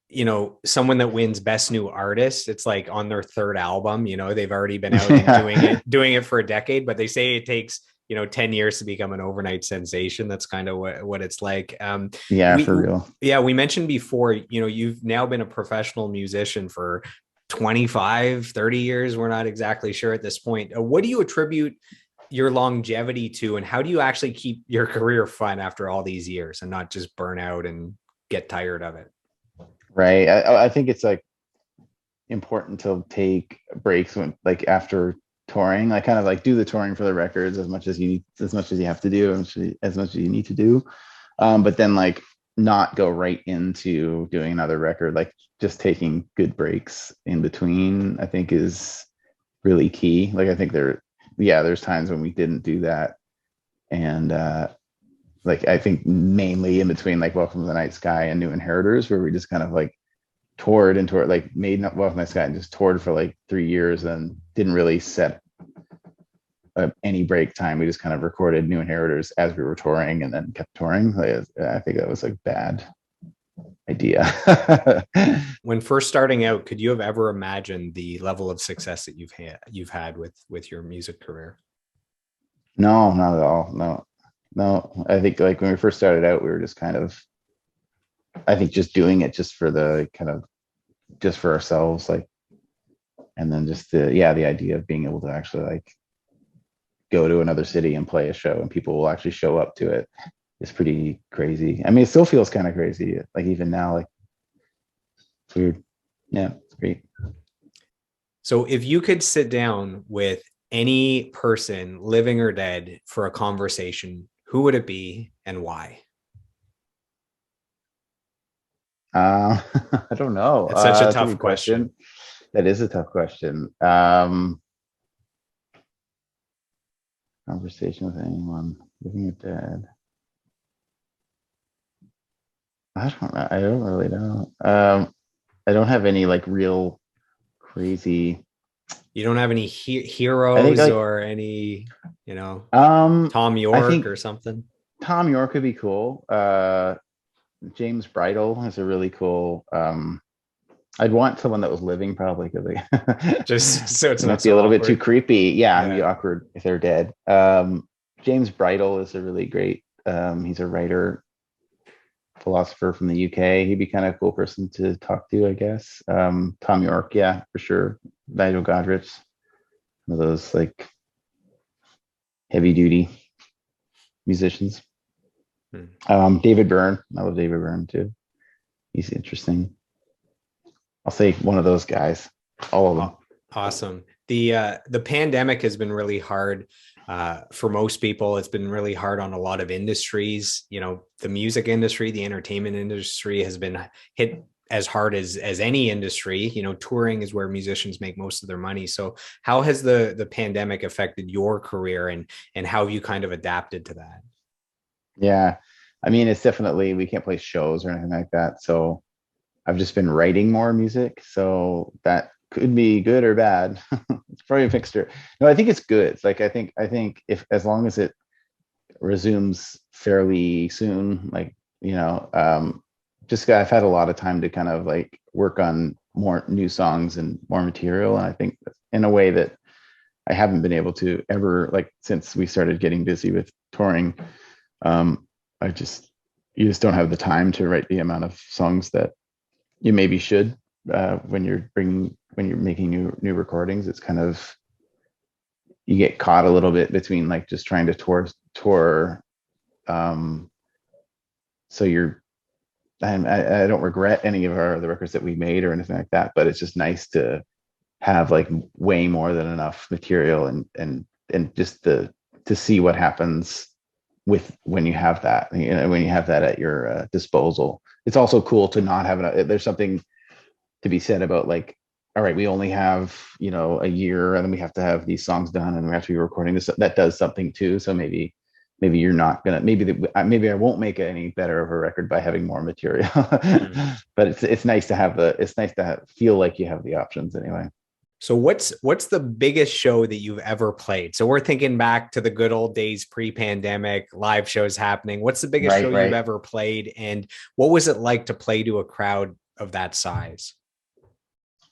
you know, someone that wins best new artist, it's like on their third album, you know, they've already been out and Yeah, doing it for a decade, but they say it takes, you know, 10 years to become an overnight sensation. That's kind of what it's like. yeah, We for real. Yeah, we mentioned before, you know, you've now been a professional musician for 25, 30 years. We're not exactly sure at this point. What do you attribute your longevity to, and how do you actually keep your career fun after all these years and not just burn out and get tired of it? Right. I think it's like important to take breaks when like after touring, like kind of like do the touring for the records as much as you need, as much as you have to do, as much as you need to do. But then like not go right into doing another record, like just taking good breaks in between, I think is really key. Like I think there's times when we didn't do that. And like I think mainly in between like Welcome to the Night Sky and New Inheritors, where we just kind of like toured and toured, like made not Welcome to the Night Sky and just toured for like 3 years and didn't really set any break time. We just kind of recorded New Inheritors as we were touring and then kept touring. Like, I think that was like bad idea. When first starting out, could you have ever imagined the level of success that you've had with your music career? No, not at all. No, no. I think like when we first started out, we were just kind of, I think just doing it just for the kind of just for ourselves, like, and then just the idea of being able to actually like go to another city and play a show and people will actually show up to it is pretty crazy. I mean, it still feels kind of crazy, like even now, like it's weird. Yeah, it's great. So if you could sit down with any person, living or dead, for a conversation, who would it be and why? I don't know. It's such a That's a tough good question. question. That is a tough question. Conversation with anyone, living or dead. I don't know. I don't really know. I don't have any like real crazy. You don't have any I think heroes like or any, you know, um Tom I York think or something? Tom York would be cool. James Bridle is a really cool. I'd want someone that was living probably because Just so it's it not might be a so little bit too awkward. creepy. Yeah, it'd be Yeah. awkward if they're dead. James Bridle is a really great. He's a writer, philosopher from the UK. He'd be kind of a cool person to talk to, I guess. Tom York, yeah, for sure. Nigel Godrich, one of those like heavy duty musicians. Hmm. David Byrne, I love David Byrne too. He's interesting. I'll say one of those guys. All of them. Awesome. The pandemic has been really hard for most people. It's been really hard on a lot of industries. You know, the music industry, the entertainment industry has been hit as hard as any industry. You know, touring is where musicians make most of their money. So, how has the pandemic affected your career, and how have you kind of adapted to that? Yeah. I mean, it's definitely we can't play shows or anything like that. So I've just been writing more music. So that could be good or bad. It's probably a mixture. No, I think it's good. It's like I think if as long as it resumes fairly soon, like, just I've had a lot of time to kind of like work on more new songs and more material. And I think in a way that I haven't been able to ever like since we started getting busy with touring. Um, I just you just don't have the time to write the amount of songs that you maybe should when you're making new recordings. It's kind of you get caught a little bit between like just trying to tour. Um, so you're I don't regret any of the records that we made or anything like that, but it's just nice to have like way more than enough material and just to see what happens with when you have that, when you have that at your disposal. It's also cool to not have it. There's something to be said about like, all right, we only have a year and then we have to have these songs done and we have to be recording this. That does something too. So maybe you're not gonna maybe I won't make it any better of a record by having more material. Hmm. But it's nice to have feel like you have the options anyway. So what's the biggest show that you've ever played? So we're thinking back to the good old days pre-pandemic, live shows happening. What's the biggest show Right, you've right. ever played, and what was it like to play to a crowd of that size?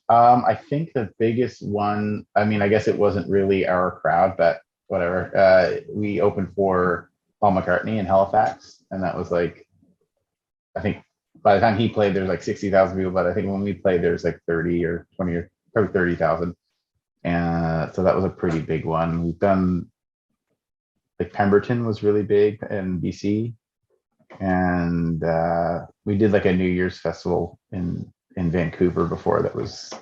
I think the biggest one, I mean, I guess it wasn't really our crowd, but whatever. We opened for Paul McCartney in Halifax, and that was like, I think by the time he played, there's like 60,000 people, but I think when we played, there's like 30 or 20 or probably 30,000. And so that was a pretty big one. We've done like Pemberton was really big in BC, and we did like a New Year's festival in Vancouver before that was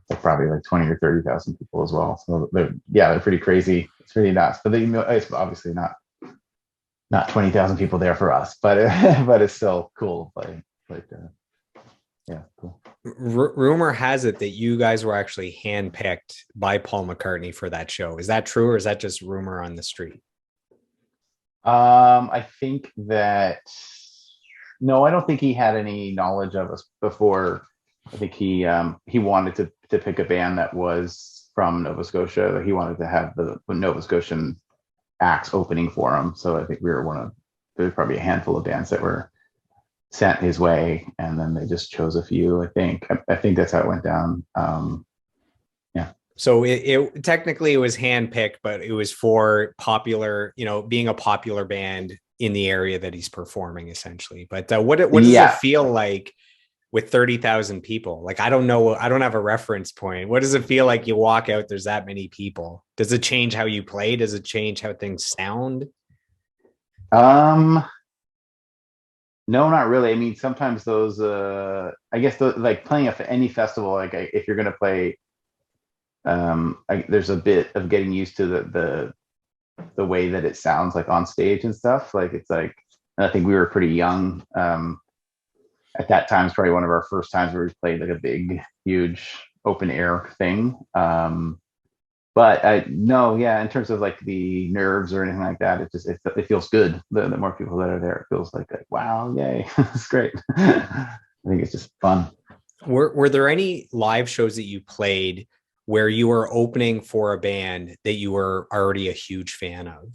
like probably like 20 or 30,000 people as well. So they're pretty crazy. It's really nuts. But it's obviously not 20,000 people there for us, but but it's still cool to play. Like yeah, cool. Rumor has it that you guys were actually handpicked by Paul McCartney for that show. Is that true, or is that just rumor on the street? I think that no, I don't think he had any knowledge of us before. I think he wanted to pick a band that was from Nova Scotia. He wanted to have the Nova Scotian acts opening for him. So I think we were there's probably a handful of bands that were sent his way, and then they just chose a few. I think that's how it went down. Yeah. So it technically it was handpicked, but it was for popular, being a popular band in the area that he's performing, essentially. But what does it Yeah. feel like with 30,000 people? Like, I don't know. I don't have a reference point. What does it feel like you walk out, there's that many people? Does it change how you play? Does it change how things sound? Um, no, not really. I mean, sometimes those, I guess, like playing any festival, like if you're going to play, there's a bit of getting used to the way that it sounds like on stage and stuff. Like it's like, and I think we were pretty young. At that time, it's probably one of our first times where we played like a big, huge open air thing. But I no, yeah, in terms of like the nerves or anything like that, it feels good. The more people that are there, it feels like wow, yay, it's great. I think it's just fun. Were there any live shows that you played where you were opening for a band that you were already a huge fan of?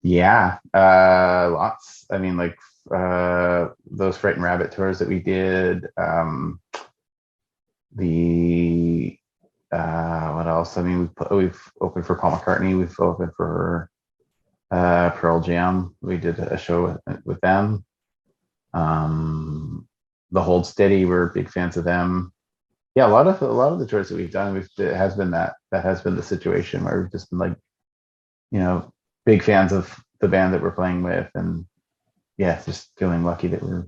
Yeah, lots. I mean, like those Frightened Rabbit tours that we did. The what else? I mean, we've opened for Paul McCartney. We've opened for Pearl Jam. We did a show with them. The Hold Steady, we're big fans of them. Yeah, a lot of the tours that we've done, it has been that has been the situation where we've just been like, big fans of the band that we're playing with, and yeah, just feeling lucky that we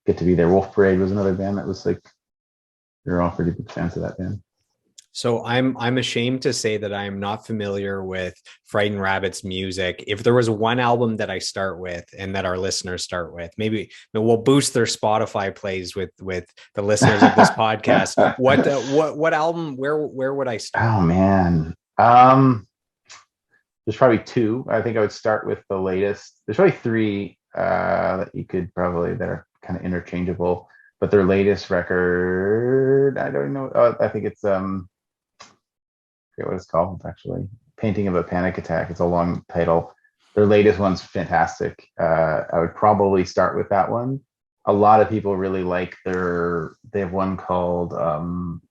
get to be there. Wolf Parade was another band that was like, we were all pretty big fans of that band. So I'm ashamed to say that I am not familiar with Frightened Rabbit's music. If there was one album that I start with and that our listeners start with, maybe we'll boost their Spotify plays with the listeners of this podcast. What album? Where would I start? Oh man, there's probably two. I think I would start with the latest. There's probably three that you could probably that are kind of interchangeable. But their latest record, I don't know. I think it's I forget what it's called actually. Painting of a Panic Attack. It's a long title. Their latest one's fantastic. I would probably start with that one. A lot of people really like they have one called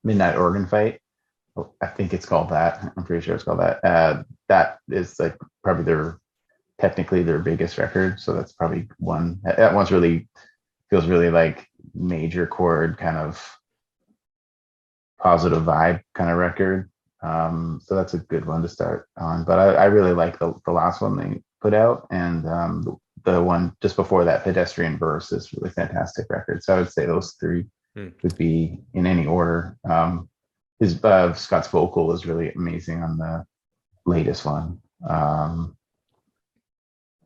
Midnight Organ Fight. I think it's called that. I'm pretty sure it's called that. That is like probably technically their biggest record. So that's probably one. That one's really feels really like major chord kind of positive vibe kind of record. So that's a good one to start on. But I really like the last one they put out, and the one just before that, Pedestrian Verse, is really fantastic record. So I would say those three would be in any order. His Scott's vocal is really amazing on the latest one.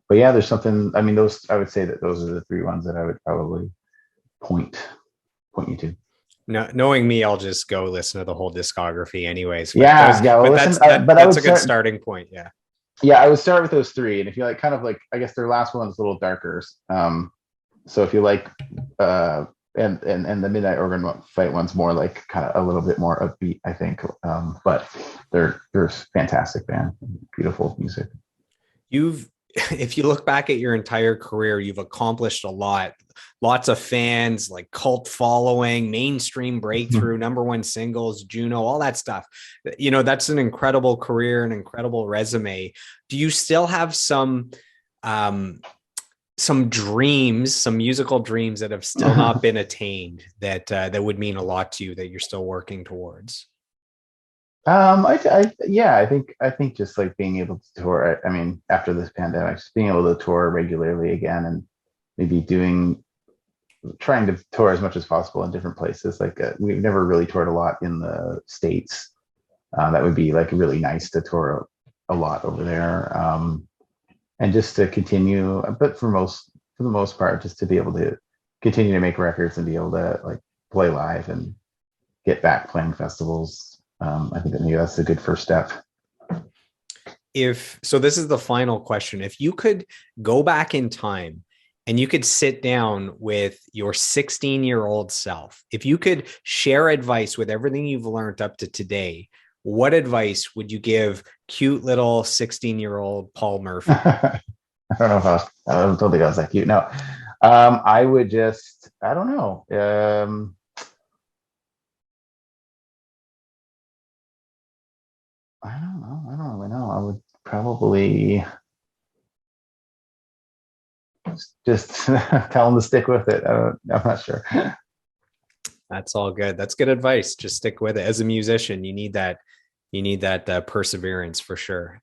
But yeah, there's something. I mean, I would say that those are the three ones that I would probably point you to. No, knowing me, I'll just go listen to the whole discography anyways. Yeah. Well, but listen, that's a good starting point. Yeah. Yeah, I would start with those three, and if you like, kind of like, I guess their last one's a little darker. So if you like, and the Midnight Organ Fight one's more like kind of a little bit more upbeat, I think. But they're fantastic band, beautiful music. If you look back at your entire career, you've accomplished a lot. Lots of fans, like cult following, mainstream breakthrough, number one singles, Juno, all that stuff. That's an incredible career, an incredible resume. Do you still have some dreams, some musical dreams that have still not been attained that would mean a lot to you that you're still working towards? I think just like being able to tour. I mean, after this pandemic, just being able to tour regularly again, and maybe trying to tour as much as possible in different places. Like we've never really toured a lot in the States. That would be like really nice to tour a lot over there, and just to continue. But for the most part, just to be able to continue to make records and be able to like play live and get back playing festivals. I think that maybe that's a good first step. So this is the final question. If you could go back in time and you could sit down with your 16-year-old self, if you could share advice with everything you've learned up to today, what advice would you give cute little 16-year-old Paul Murphy? I don't know I don't think I was that cute. No, I would just, I don't know. I don't know. I don't really know. I would probably just tell them to stick with it. I'm not sure. That's all good. That's good advice. Just stick with it. As a musician, you need that perseverance for sure.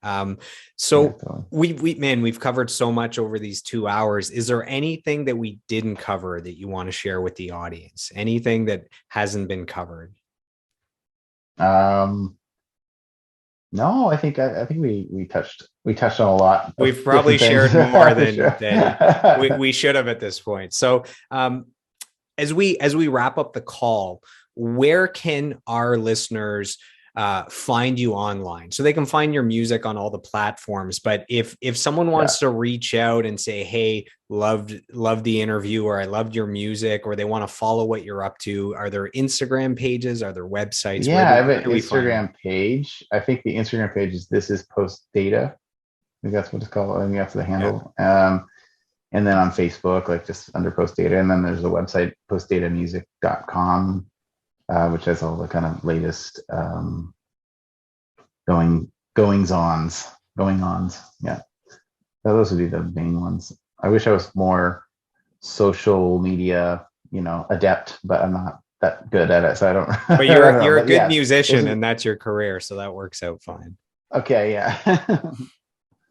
So we've covered so much over these 2 hours. Is there anything that we didn't cover that you want to share with the audience? Anything that hasn't been covered? No, I think we touched on a lot. We've probably shared more than we should have at this point. So as we wrap up the call, where can our listeners find you online? So they can find your music on all the platforms. But if someone wants to reach out and say, hey, loved the interview, or I loved your music, or they want to follow what you're up to, are there Instagram pages? Are there websites? Yeah, I have an Instagram page. I think the Instagram page is This Is Postdata. I think that's what it's called. I think that's the handle. And then on Facebook, like just under Postdata. And then there's the website, postdatamusic.com, which has all the kind of latest going-ons. Yeah. So those would be the main ones. I wish I was more social media, adept, but I'm not that good at it. So I don't. But you're a good musician, and that's your career. So that works out fine. Okay. Yeah.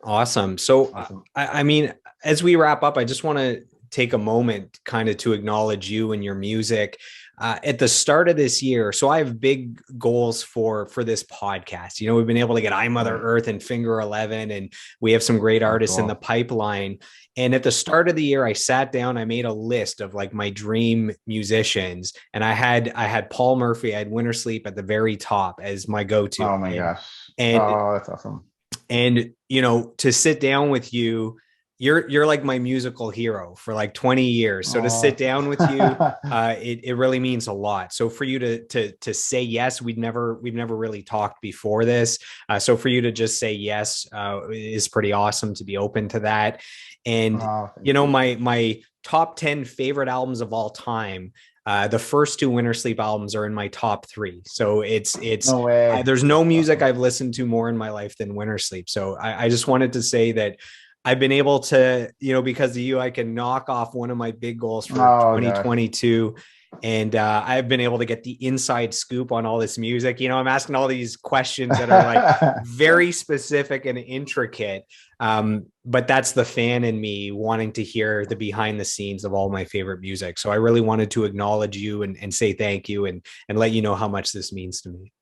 Awesome. So, I mean, as we wrap up, I just want to take a moment kind of to acknowledge you and your music. At the start of this year, so I have big goals for this podcast. We've been able to get I Mother Earth and Finger 11, and we have some great artists in the pipeline. And at the start of the year, I sat down, I made a list of like my dream musicians, and I had Paul Murphy, I had Wintersleep at the very top as my go-to. Oh my gosh. And that's awesome. And, to sit down with you, you're like my musical hero for like 20 years. So to sit down with you, it really means a lot. So for you to say yes, we've never really talked before this. So for you to just say yes is pretty awesome, to be open to that. And, my top 10 favorite albums of all time, the first two Wintersleep albums are in my top 3. So it's no way. There's no music I've listened to more in my life than Wintersleep. So I just wanted to say that I've been able to, because of you, I can knock off one of my big goals for 2022. Gosh. And I've been able to get the inside scoop on all this music. I'm asking all these questions that are like very specific and intricate. But that's the fan in me wanting to hear the behind the scenes of all my favorite music. So I really wanted to acknowledge you and say thank you and let you know how much this means to me.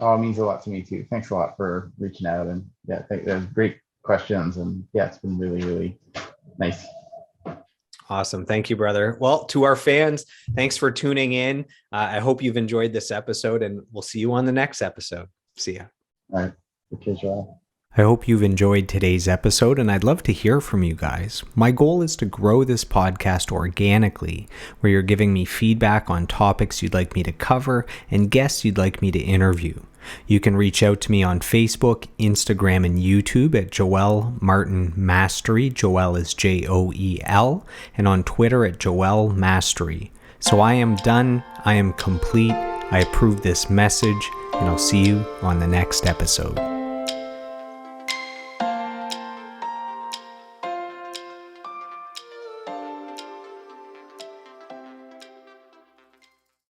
Oh, it means a lot to me too. Thanks a lot for reaching out, and they're great questions, and it's been really, really nice. Awesome. Thank you, brother. Well, to our fans, thanks for tuning in. I hope you've enjoyed this episode, and we'll see you on the next episode. See ya. All right. Okay, Joel. I hope you've enjoyed today's episode, and I'd love to hear from you guys. My goal is to grow this podcast organically, where you're giving me feedback on topics you'd like me to cover and guests you'd like me to interview. You can reach out to me on Facebook, Instagram, and YouTube at Joel Martin Mastery. Joel is Joel, and on Twitter at Joel Mastery. So I am done. I am complete. I approve this message, and I'll see you on the next episode.